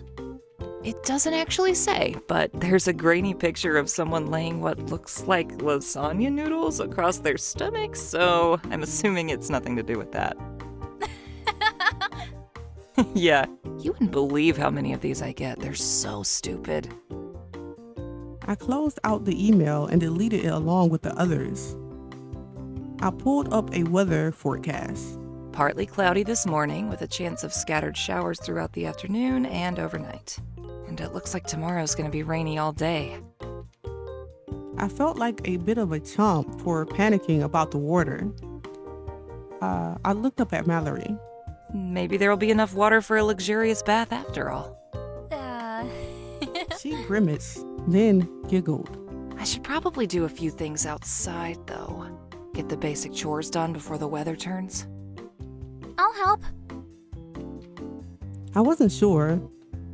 It doesn't actually say, but there's a grainy picture of someone laying what looks like lasagna noodles across their stomach, so I'm assuming it's nothing to do with that. Yeah, you wouldn't believe how many of these I get. They're so stupid. I closed out the email and deleted it along with the others. I pulled up a weather forecast. Partly cloudy this morning with a chance of scattered showers throughout the afternoon and overnight. And it looks like tomorrow's gonna be rainy all day. I felt like a bit of a chump for panicking about the water. I looked up at Mallory. Maybe there'll be enough water for a luxurious bath after all. She grimaced, then giggled. I should probably do a few things outside, though. Get the basic chores done before the weather turns. I'll help. I wasn't sure.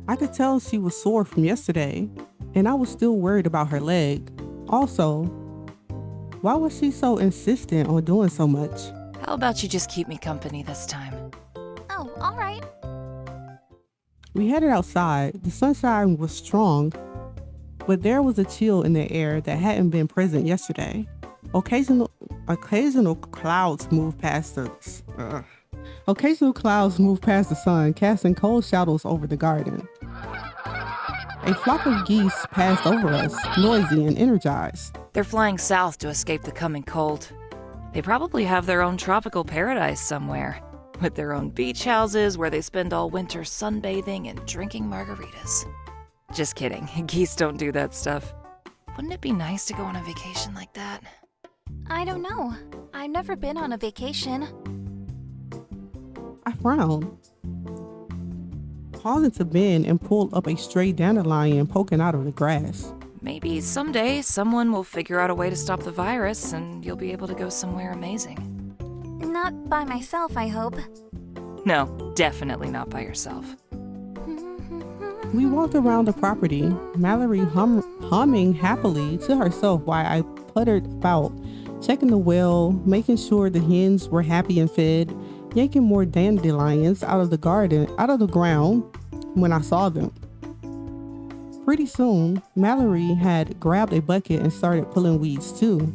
I could tell she was sore from yesterday, and I was still worried about her leg. Also, why was she so insistent on doing so much? How about you just keep me company this time? Oh, all right. We headed outside. The sunshine was strong, but there was a chill in the air that hadn't been present yesterday. Occasional clouds moved past the sun, casting cold shadows over the garden. A flock of geese passed over us, noisy and energized. They're flying south to escape the coming cold. They probably have their own tropical paradise somewhere, with their own beach houses where they spend all winter sunbathing and drinking margaritas. Just kidding, geese don't do that stuff. Wouldn't it be nice to go on a vacation like that? I don't know. I've never been on a vacation. I frowned, pausing to bend and pulled up a stray dandelion poking out of the grass. Maybe someday someone will figure out a way to stop the virus and you'll be able to go somewhere amazing. Not by myself, I hope. No, definitely not by yourself. We walked around the property, Mallory humming happily to herself while I puttered about, checking the well, making sure the hens were happy and fed, yanking more dandelions out of the ground when I saw them. Pretty soon, Mallory had grabbed a bucket and started pulling weeds too.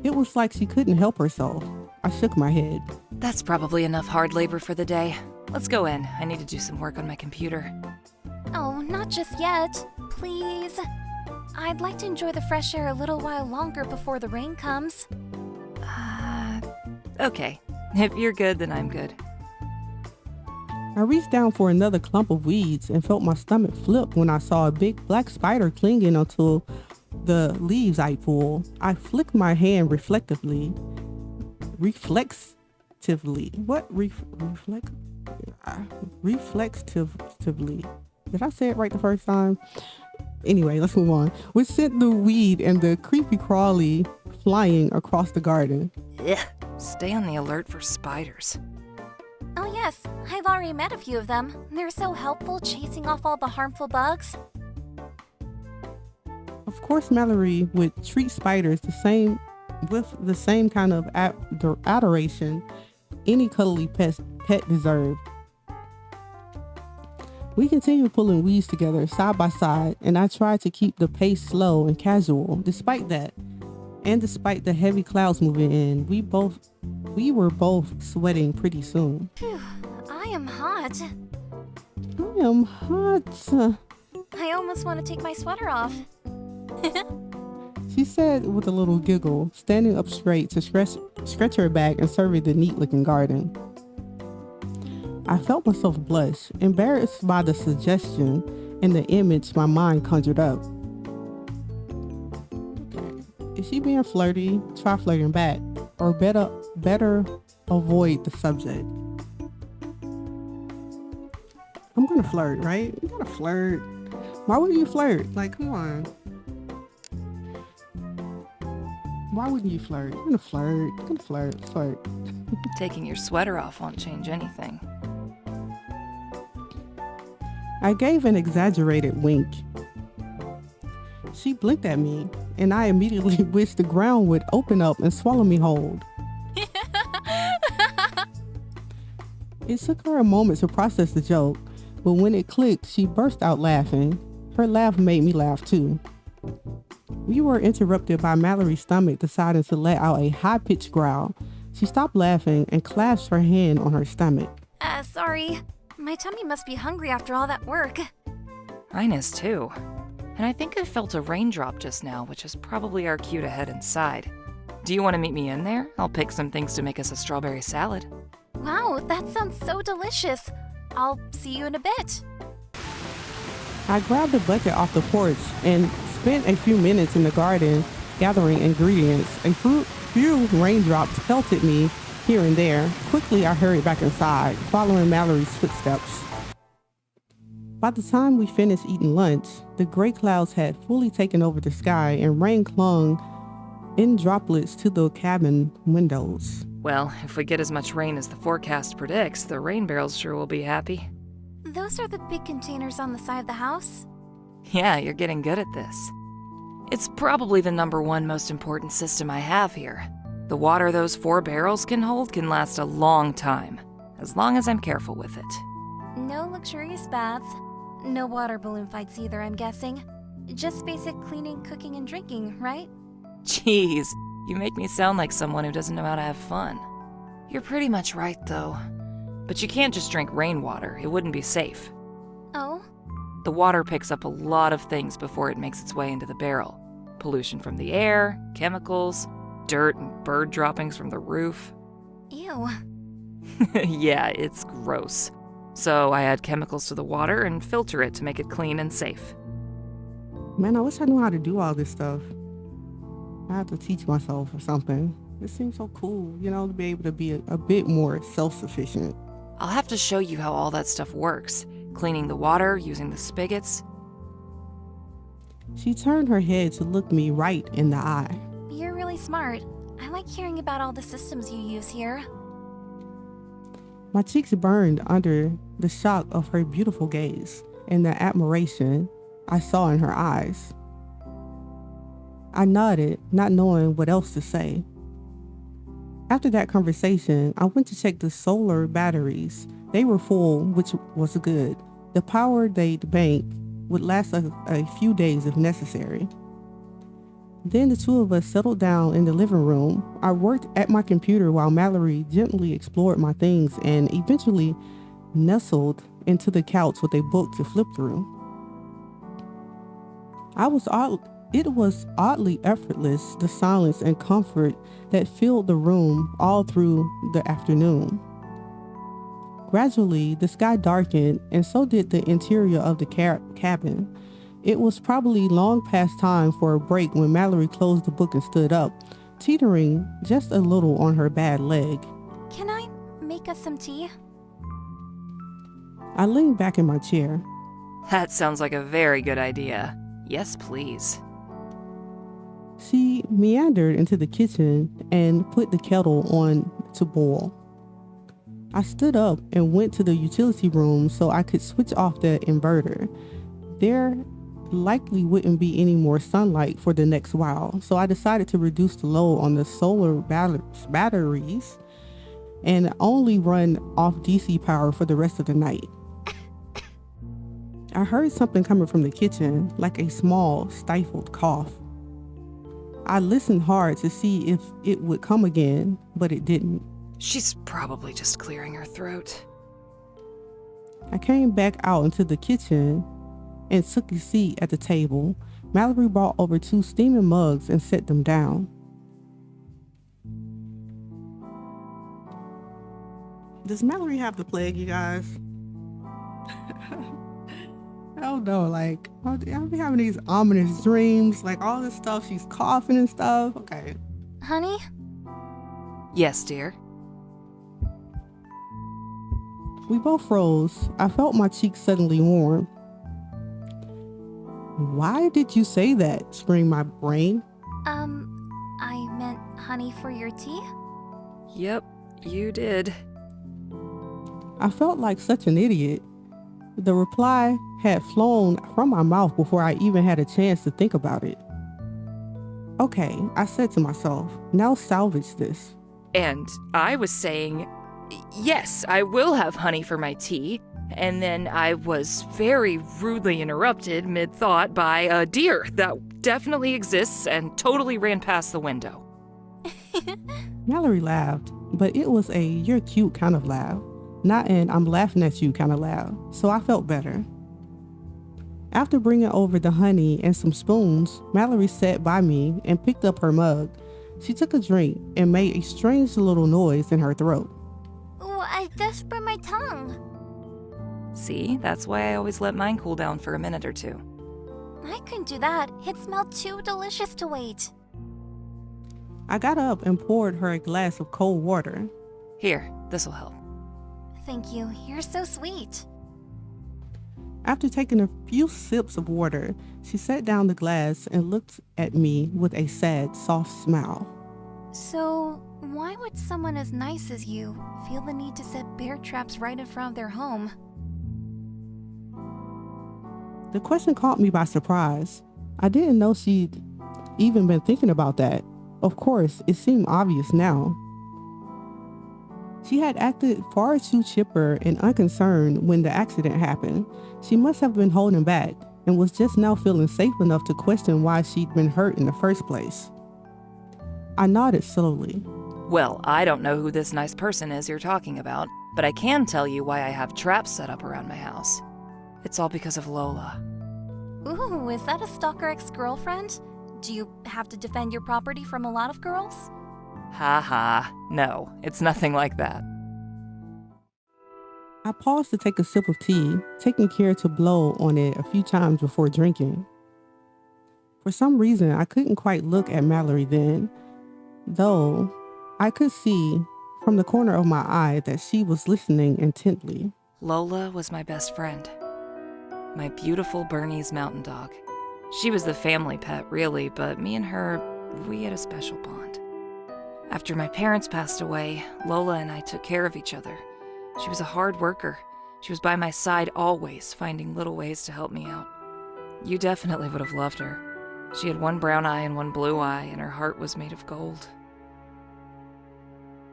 It was like she couldn't help herself. I shook my head. That's probably enough hard labor for the day. Let's go in. I need to do some work on my computer. Oh, not just yet. Please. I'd like to enjoy the fresh air a little while longer before the rain comes. Okay. If you're good, then I'm good. I reached down for another clump of weeds and felt my stomach flip when I saw a big black spider clinging onto the leaves I pulled. I flicked my hand reflexively. Reflexively. Did I say it right the first time? Anyway, let's move on. We sent the weed and the creepy crawly flying across the garden. Ugh. Stay on the alert for spiders. Oh yes, I've already met a few of them. They're so helpful chasing off all the harmful bugs. Of course, Mallory would treat spiders with the same kind of adoration any cuddly pet deserved. We continued pulling weeds together side by side, and I tried to keep the pace slow and casual. Despite that, and despite the heavy clouds moving in, we were both sweating pretty soon. Phew, I am hot. I am hot. I almost want to take my sweater off. She said with a little giggle, standing up straight to stretch her back and survey the neat-looking garden. I felt myself blush, embarrassed by the suggestion, and the image my mind conjured up. Is she being flirty? Try flirting back. Or better avoid the subject. I'm gonna flirt, right? You gotta flirt. Why wouldn't you flirt? Like, come on. Why wouldn't you flirt? You're gonna flirt. You're gonna flirt. Taking your sweater off won't change anything. I gave an exaggerated wink. She blinked at me, and I immediately wished the ground would open up and swallow me whole. It took her a moment to process the joke, but when it clicked, she burst out laughing. Her laugh made me laugh too. We were interrupted by Mallory's stomach deciding to let out a high-pitched growl. She stopped laughing and clasped her hand on her stomach. Sorry. My tummy must be hungry after all that work. Mine is too. And I think I felt a raindrop just now, which is probably our cue to head inside. Do you want to meet me in there? I'll pick some things to make us a strawberry salad. Wow, that sounds so delicious. I'll see you in a bit. I grabbed a bucket off the porch and spent a few minutes in the garden gathering ingredients. A few raindrops pelted me here and there. Quickly, I hurried back inside, following Mallory's footsteps. By the time we finished eating lunch, the gray clouds had fully taken over the sky and rain clung in droplets to the cabin windows. Well, if we get as much rain as the forecast predicts, the rain barrels sure will be happy. Those are the big containers on the side of the house? Yeah, you're getting good at this. It's probably the #1 most important system I have here. The water those 4 barrels can hold can last a long time, as long as I'm careful with it. No luxurious baths. No water balloon fights either, I'm guessing. Just basic cleaning, cooking, and drinking, right? Jeez, you make me sound like someone who doesn't know how to have fun. You're pretty much right, though. But you can't just drink rainwater. It wouldn't be safe. Oh? The water picks up a lot of things before it makes its way into the barrel. Pollution from the air, chemicals, dirt and bird droppings from the roof. Ew. Yeah, it's gross. So I add chemicals to the water and filter it to make it clean and safe. Man, I wish I knew how to do all this stuff. I have to teach myself or something. It seems so cool, to be able to be a bit more self-sufficient. I'll have to show you how all that stuff works. Cleaning the water, using the spigots. She turned her head to look me right in the eye. You're really smart. I like hearing about all the systems you use here. My cheeks burned under the shock of her beautiful gaze and the admiration I saw in her eyes. I nodded, not knowing what else to say. After that conversation, I went to check the solar batteries. They were full, which was good. The power they'd bank would last a few days if necessary. Then the two of us settled down in the living room. I worked at my computer while Mallory gently explored my things and eventually nestled into the couch with a book to flip through. It was oddly effortless, the silence and comfort that filled the room all through the afternoon. Gradually, the sky darkened, and so did the interior of the cabin. It was probably long past time for a break when Mallory closed the book and stood up, teetering just a little on her bad leg. Can I make us some tea? I leaned back in my chair. That sounds like a very good idea. Yes, please. She meandered into the kitchen and put the kettle on to boil. I stood up and went to the utility room so I could switch off the inverter. There likely wouldn't be any more sunlight for the next while, so I decided to reduce the load on the solar batteries and only run off DC power for the rest of the night. I heard something coming from the kitchen, like a small, stifled cough. I listened hard to see if it would come again, but it didn't. She's probably just clearing her throat. I came back out into the kitchen and took a seat at the table. Mallory brought over 2 steaming mugs and set them down. Does Mallory have the plague, you guys? Oh no, like I'll be having these ominous dreams, like all this stuff. She's coughing and stuff. Okay. Honey? Yes, dear. We both froze. I felt my cheeks suddenly warm. Why did you say that? Screamed my brain. I meant honey for your tea? Yep, you did. I felt like such an idiot. The reply had flown from my mouth before I even had a chance to think about it. Okay, I said to myself, now salvage this. And I was saying, yes, I will have honey for my tea. And then I was very rudely interrupted mid-thought by a deer that definitely exists and totally ran past the window. Mallory laughed, but it was a "you're cute" kind of laugh, not an "I'm laughing at you" kind of laugh, so I felt better. After bringing over the honey and some spoons, Mallory sat by me and picked up her mug. She took a drink and made a strange little noise in her throat. Oh, I just burned my tongue. See, that's why I always let mine cool down for a minute or two. I couldn't do that. It smelled too delicious to wait. I got up and poured her a glass of cold water. Here, this'll help. Thank you. You're so sweet. After taking a few sips of water, she set down the glass and looked at me with a sad, soft smile. So, why would someone as nice as you feel the need to set bear traps right in front of their home? The question caught me by surprise. I didn't know she'd even been thinking about that. Of course, it seemed obvious now. She had acted far too chipper and unconcerned when the accident happened. She must have been holding back and was just now feeling safe enough to question why she'd been hurt in the first place. I nodded slowly. Well, I don't know who this nice person is you're talking about, but I can tell you why I have traps set up around my house. It's all because of Lola. Ooh, is that a stalker ex-girlfriend? Do you have to defend your property from a lot of girls? Ha ha. No, it's nothing like that. I paused to take a sip of tea, taking care to blow on it a few times before drinking. For some reason, I couldn't quite look at Mallory then, though I could see from the corner of my eye that she was listening intently. Lola was my best friend. My beautiful Bernese mountain dog. She was the family pet, really, but me and her, we had a special bond. After my parents passed away, Lola and I took care of each other. She was a hard worker. She was by my side always, finding little ways to help me out. You definitely would have loved her. She had one brown eye and one blue eye, and her heart was made of gold.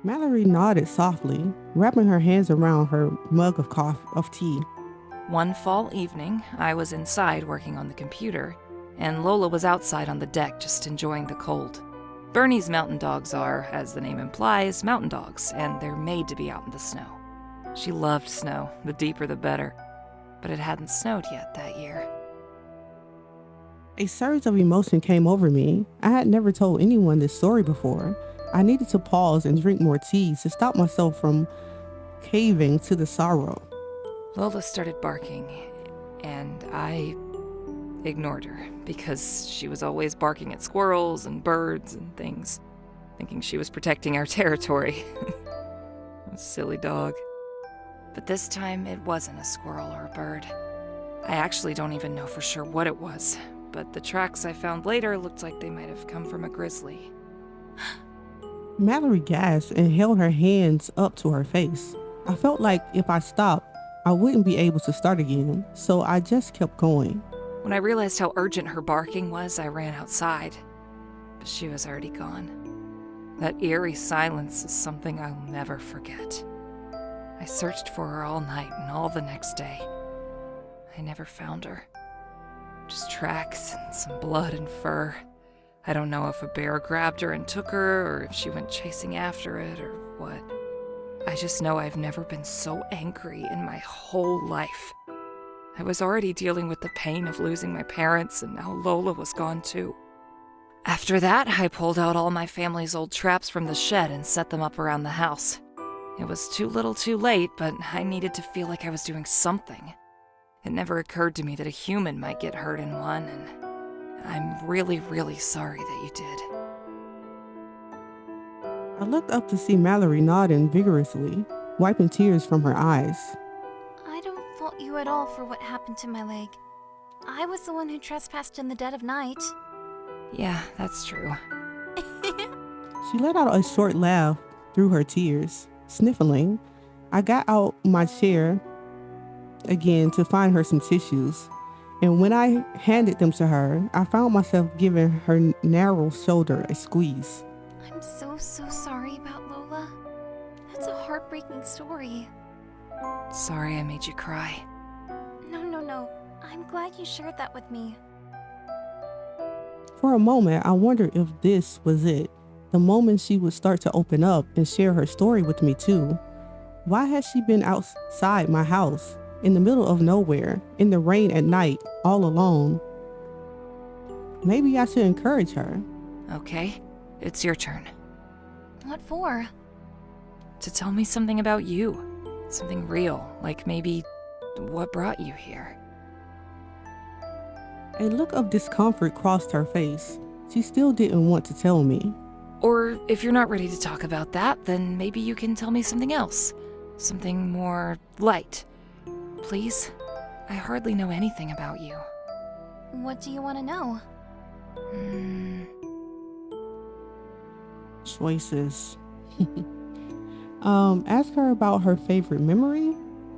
Mallory nodded softly, wrapping her hands around her mug of tea. One fall evening, I was inside working on the computer, and Lola was outside on the deck just enjoying the cold. Bernese mountain dogs are, as the name implies, mountain dogs, and they're made to be out in the snow. She loved snow, the deeper the better, but it hadn't snowed yet that year. A surge of emotion came over me. I had never told anyone this story before. I needed to pause and drink more tea to stop myself from caving to the sorrow. Lola started barking, and I ignored her because she was always barking at squirrels and birds and things, thinking she was protecting our territory. Silly dog. But this time it wasn't a squirrel or a bird. I actually don't even know for sure what it was, but the tracks I found later looked like they might have come from a grizzly. Mallory gasped and held her hands up to her face. I felt like if I stopped, I wouldn't be able to start again, so I just kept going. When I realized how urgent her barking was, I ran outside, but she was already gone. That eerie silence is something I'll never forget. I searched for her all night and all the next day. I never found her. Just tracks and some blood and fur. I don't know if a bear grabbed her and took her, or if she went chasing after it, or what. I just know I've never been so angry in my whole life. I was already dealing with the pain of losing my parents, and now Lola was gone too. After that, I pulled out all my family's old traps from the shed and set them up around the house. It was too little too late, but I needed to feel like I was doing something. It never occurred to me that a human might get hurt in one, and I'm really, really sorry that you did. I looked up to see Mallory nodding vigorously, wiping tears from her eyes. I don't fault you at all for what happened to my leg. I was the one who trespassed in the dead of night. Yeah, that's true. She let out a short laugh through her tears, sniffling. I got out my chair again to find her some tissues, and when I handed them to her, I found myself giving her narrow shoulder a squeeze. I'm so sorry about Lola. That's a heartbreaking story. Sorry I made you cry. No. I'm glad you shared that with me. For a moment, I wondered if this was it, the moment she would start to open up and share her story with me too. Why had she been outside my house, in the middle of nowhere, in the rain at night, all alone? Maybe I should encourage her. Okay, it's your turn. What for? To tell me something about you. Something real, like maybe what brought you here. A look of discomfort crossed her face. She still didn't want to tell me. Or if you're not ready to talk about that, then maybe you can tell me something else. Something more light. Please? I hardly know anything about you. What do you want to know? Choices. Ask her about her favorite memory.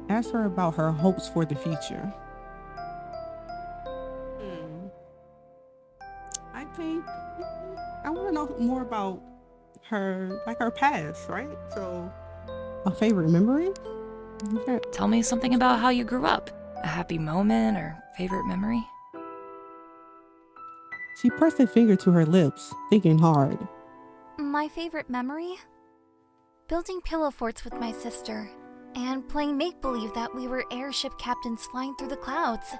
Ask her about her hopes for the future. I think I want to know more about her, like her past, right? So, a favorite memory? Okay. Tell me something about how you grew up. A happy moment or favorite memory? She pressed a finger to her lips, thinking hard. My favorite memory? Building pillow forts with my sister, and playing make-believe that we were airship captains flying through the clouds.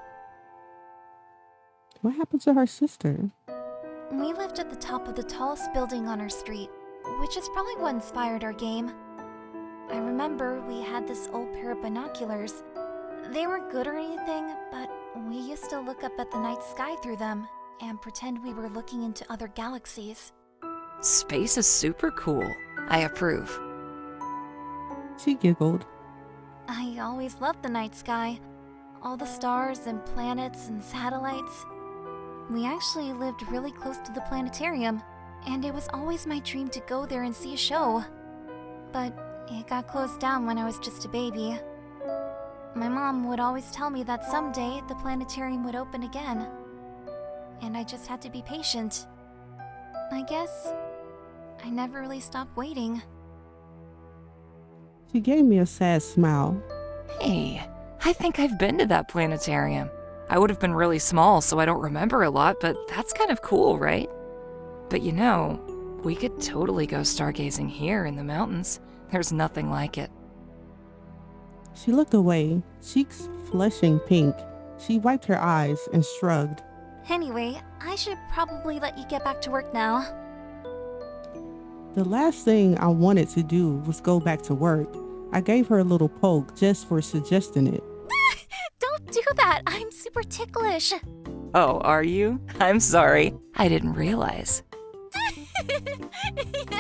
What happened to her sister? We lived at the top of the tallest building on our street, which is probably what inspired our game. I remember we had this old pair of binoculars. They weren't good or anything, but we used to look up at the night sky through them and pretend we were looking into other galaxies. Space is super cool. I approve. She giggled. I always loved the night sky. All the stars and planets and satellites. We actually lived really close to the planetarium, and it was always my dream to go there and see a show. But it got closed down when I was just a baby. My mom would always tell me that someday the planetarium would open again. And I just had to be patient. I guess I never really stopped waiting. She gave me a sad smile. Hey, I think I've been to that planetarium. I would have been really small, so I don't remember a lot, but that's kind of cool, right? But you know, we could totally go stargazing here in the mountains. There's nothing like it. She looked away, cheeks flushing pink. She wiped her eyes and shrugged. Anyway, I should probably let you get back to work now. The last thing I wanted to do was go back to work. I gave her a little poke just for suggesting it. Don't do that! I'm super ticklish! Oh, are you? I'm sorry. I didn't realize.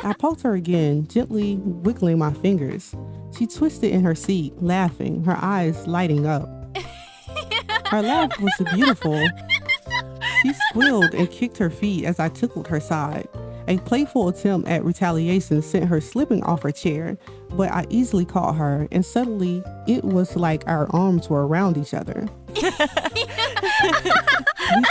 I poked her again, gently wiggling my fingers. She twisted in her seat, laughing, her eyes lighting up. Her laugh was beautiful. She squealed and kicked her feet as I tickled her side. A playful attempt at retaliation sent her slipping off her chair, but I easily caught her, and suddenly it was like our arms were around each other. We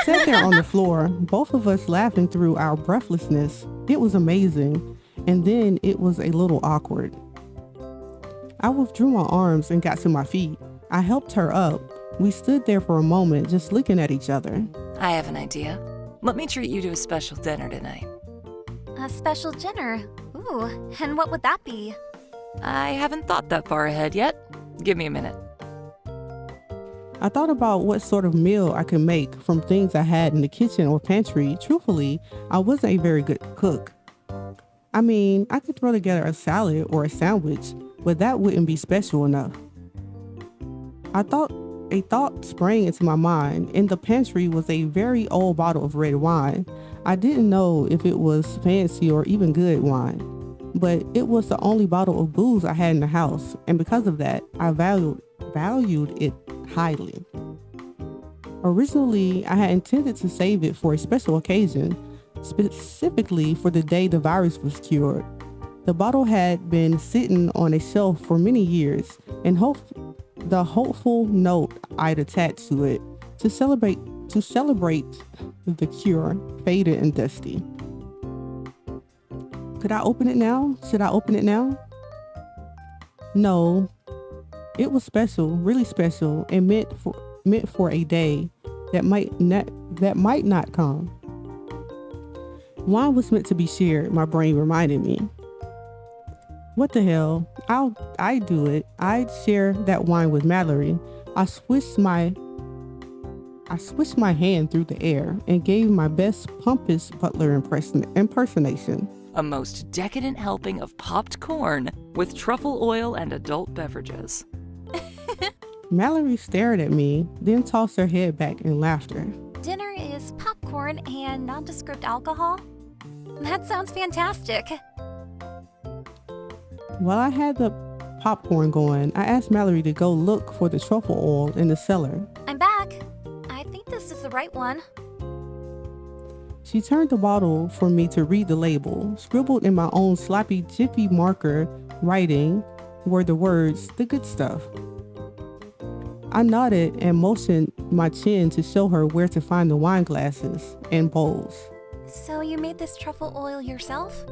sat there on the floor, both of us laughing through our breathlessness. It was amazing, and then it was a little awkward. I withdrew my arms and got to my feet. I helped her up. We stood there for a moment, just looking at each other. I have an idea. Let me treat you to a special dinner tonight. A special dinner? Ooh, and what would that be? I haven't thought that far ahead yet. Give me a minute. I thought about what sort of meal I could make from things I had in the kitchen or pantry. Truthfully, I wasn't a very good cook. I mean, I could throw together a salad or a sandwich, but that wouldn't be special enough. I thought A thought sprang into my mind. In the pantry was a very old bottle of red wine. I didn't know if it was fancy or even good wine, but it was the only bottle of booze I had in the house, and because of that, I valued it highly. Originally, I had intended to save it for a special occasion, specifically for the day the virus was cured. The bottle had been sitting on a shelf for many years, and the hopeful note I'd attached to it to celebrate the cure faded and dusty. Could I open it now? Should I open it now? No. It was special, really special, and meant for a day that might not come. Wine was meant to be shared, my brain reminded me. What the hell? I'd do it. I'd share that wine with Mallory. I swished my hand through the air and gave my best pompous butler impersonation. A most decadent helping of popped corn with truffle oil and adult beverages. Mallory stared at me, then tossed her head back in laughter. Dinner is popcorn and nondescript alcohol? That sounds fantastic. While I had the popcorn going, I asked Mallory to go look for the truffle oil in the cellar. I'm back. I think this is the right one. She turned the bottle for me to read the label. Scribbled in my own sloppy jiffy marker writing were the words, "The good stuff." I nodded and motioned my chin to show her where to find the wine glasses and bowls. So you made this truffle oil yourself?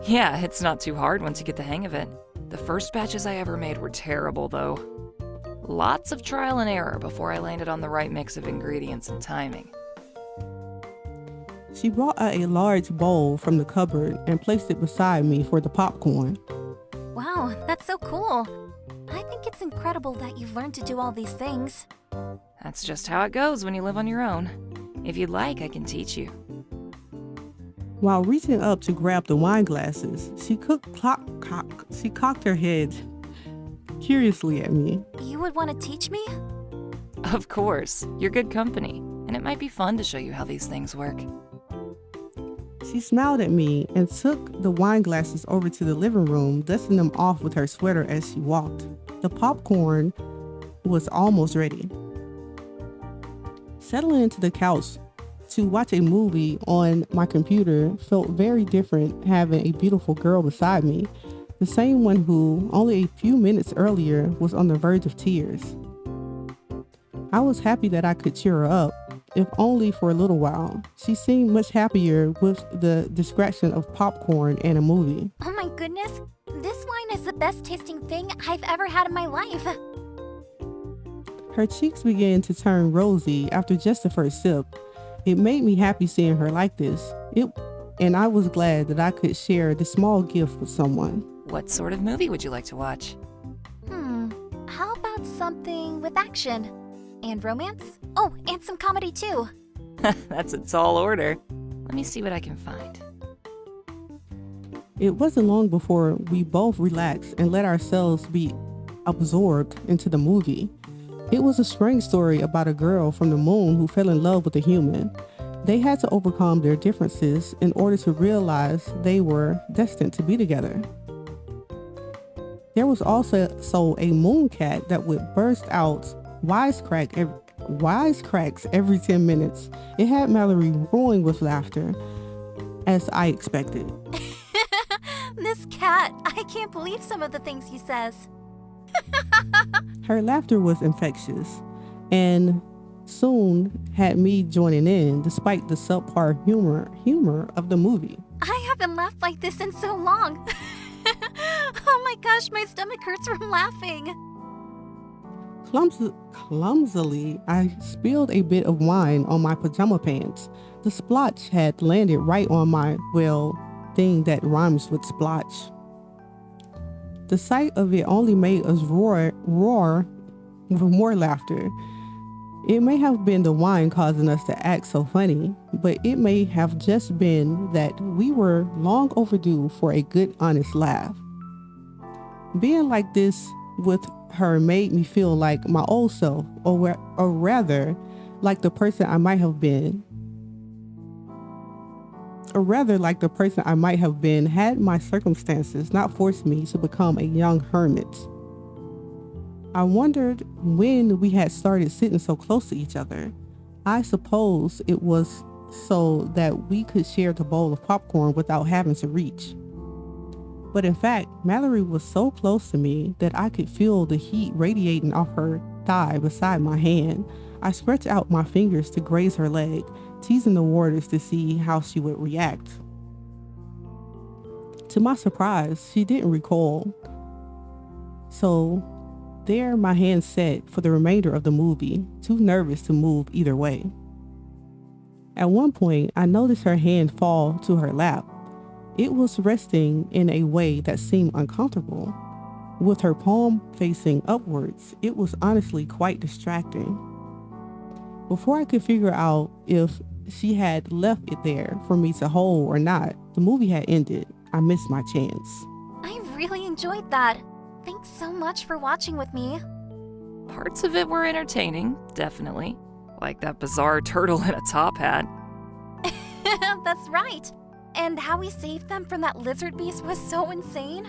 Yeah, it's not too hard once you get the hang of it. The first batches I ever made were terrible, though. Lots of trial and error before I landed on the right mix of ingredients and timing. She brought out a large bowl from the cupboard and placed it beside me for the popcorn. Wow, that's so cool. I think it's incredible that you've learned to do all these things. That's just how it goes when you live on your own. If you'd like, I can teach you. While reaching up to grab the wine glasses, she cocked her head curiously at me. You would want to teach me? Of course, you're good company, and it might be fun to show you how these things work. She smiled at me and took the wine glasses over to the living room, dusting them off with her sweater as she walked. The popcorn was almost ready. Settling into the couch to watch a movie on my computer felt very different having a beautiful girl beside me, the same one who, only a few minutes earlier, was on the verge of tears. I was happy that I could cheer her up, if only for a little while. She seemed much happier with the distraction of popcorn and a movie. Oh my goodness, this wine is the best tasting thing I've ever had in my life. Her cheeks began to turn rosy after just the first sip. It made me happy seeing her like this, and I was glad that I could share this small gift with someone. What sort of movie would you like to watch? How about something with action? And romance? Oh, and some comedy too. That's a tall order. Let me see what I can find. It wasn't long before we both relaxed and let ourselves be absorbed into the movie. It was a strange story about a girl from the moon who fell in love with a human. They had to overcome their differences in order to realize they were destined to be together. There was also a moon cat that would burst out wisecracks every 10 minutes. It had Mallory roaring with laughter, as I expected. This cat, I can't believe some of the things he says. Her laughter was infectious, and soon had me joining in, despite the subpar humor of the movie. I haven't laughed like this in so long. Oh my gosh, my stomach hurts from laughing. Clumsily, I spilled a bit of wine on my pajama pants. The splotch had landed right on my, thing that rhymes with splotch. The sight of it only made us roar with more laughter. It may have been the wine causing us to act so funny, but it may have just been that we were long overdue for a good, honest laugh. Being like this with her made me feel like my old self, or rather, like the person I might have been. Or rather, like the person I might have been had my circumstances not forced me to become a young hermit. I wondered when we had started sitting so close to each other. I suppose it was so that we could share the bowl of popcorn without having to reach. But in fact, Mallory was so close to me that I could feel the heat radiating off her thigh beside my hand. I stretched out my fingers to graze her leg, teasing the waters to see how she would react. To my surprise, she didn't recoil. So there my hand sat for the remainder of the movie, too nervous to move either way. At one point, I noticed her hand fall to her lap. It was resting in a way that seemed uncomfortable. With her palm facing upwards, it was honestly quite distracting. Before I could figure out if she had left it there for me to hold or not, the movie had ended. I missed my chance. I really enjoyed that. Thanks so much for watching with me. Parts of it were entertaining, definitely. Like that bizarre turtle in a top hat. That's right. And how we saved them from that lizard beast was so insane.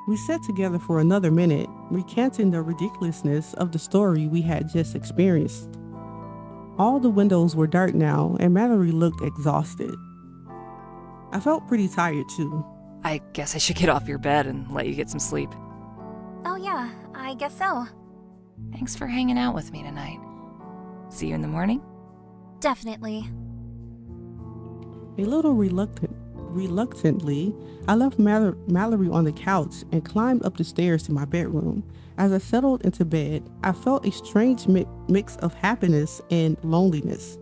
We sat together for another minute, recanting the ridiculousness of the story we had just experienced. All the windows were dark now, and Mallory looked exhausted. I felt pretty tired too. I guess I should get off your bed and let you get some sleep. Oh yeah, I guess so. Thanks for hanging out with me tonight. See you in the morning? Definitely. A little reluctantly, I left Mallory on the couch and climbed up the stairs to my bedroom. As I settled into bed, I felt a strange mix of happiness and loneliness.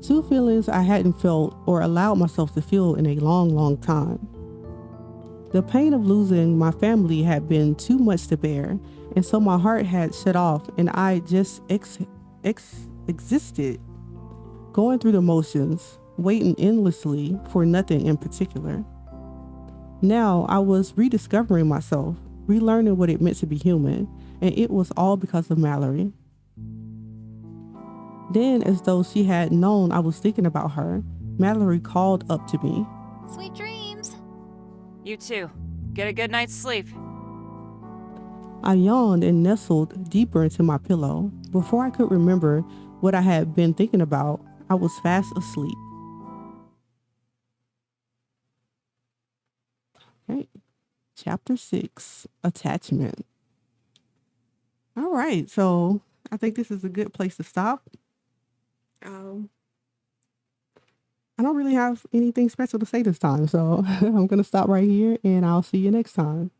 Two feelings I hadn't felt or allowed myself to feel in a long, long time. The pain of losing my family had been too much to bear, and so my heart had shut off and I just existed, going through the motions, waiting endlessly for nothing in particular. Now I was rediscovering myself, relearning what it meant to be human, and it was all because of Mallory. Then, as though she had known I was thinking about her, Mallory called up to me. Sweet dreams. You too. Get a good night's sleep. I yawned and nestled deeper into my pillow. Before I could remember what I had been thinking about, I was fast asleep. Okay. Chapter 6, Attachment. All right, so I think this is a good place to stop. I don't really have anything special to say this time, so I'm going to stop right here and I'll see you next time.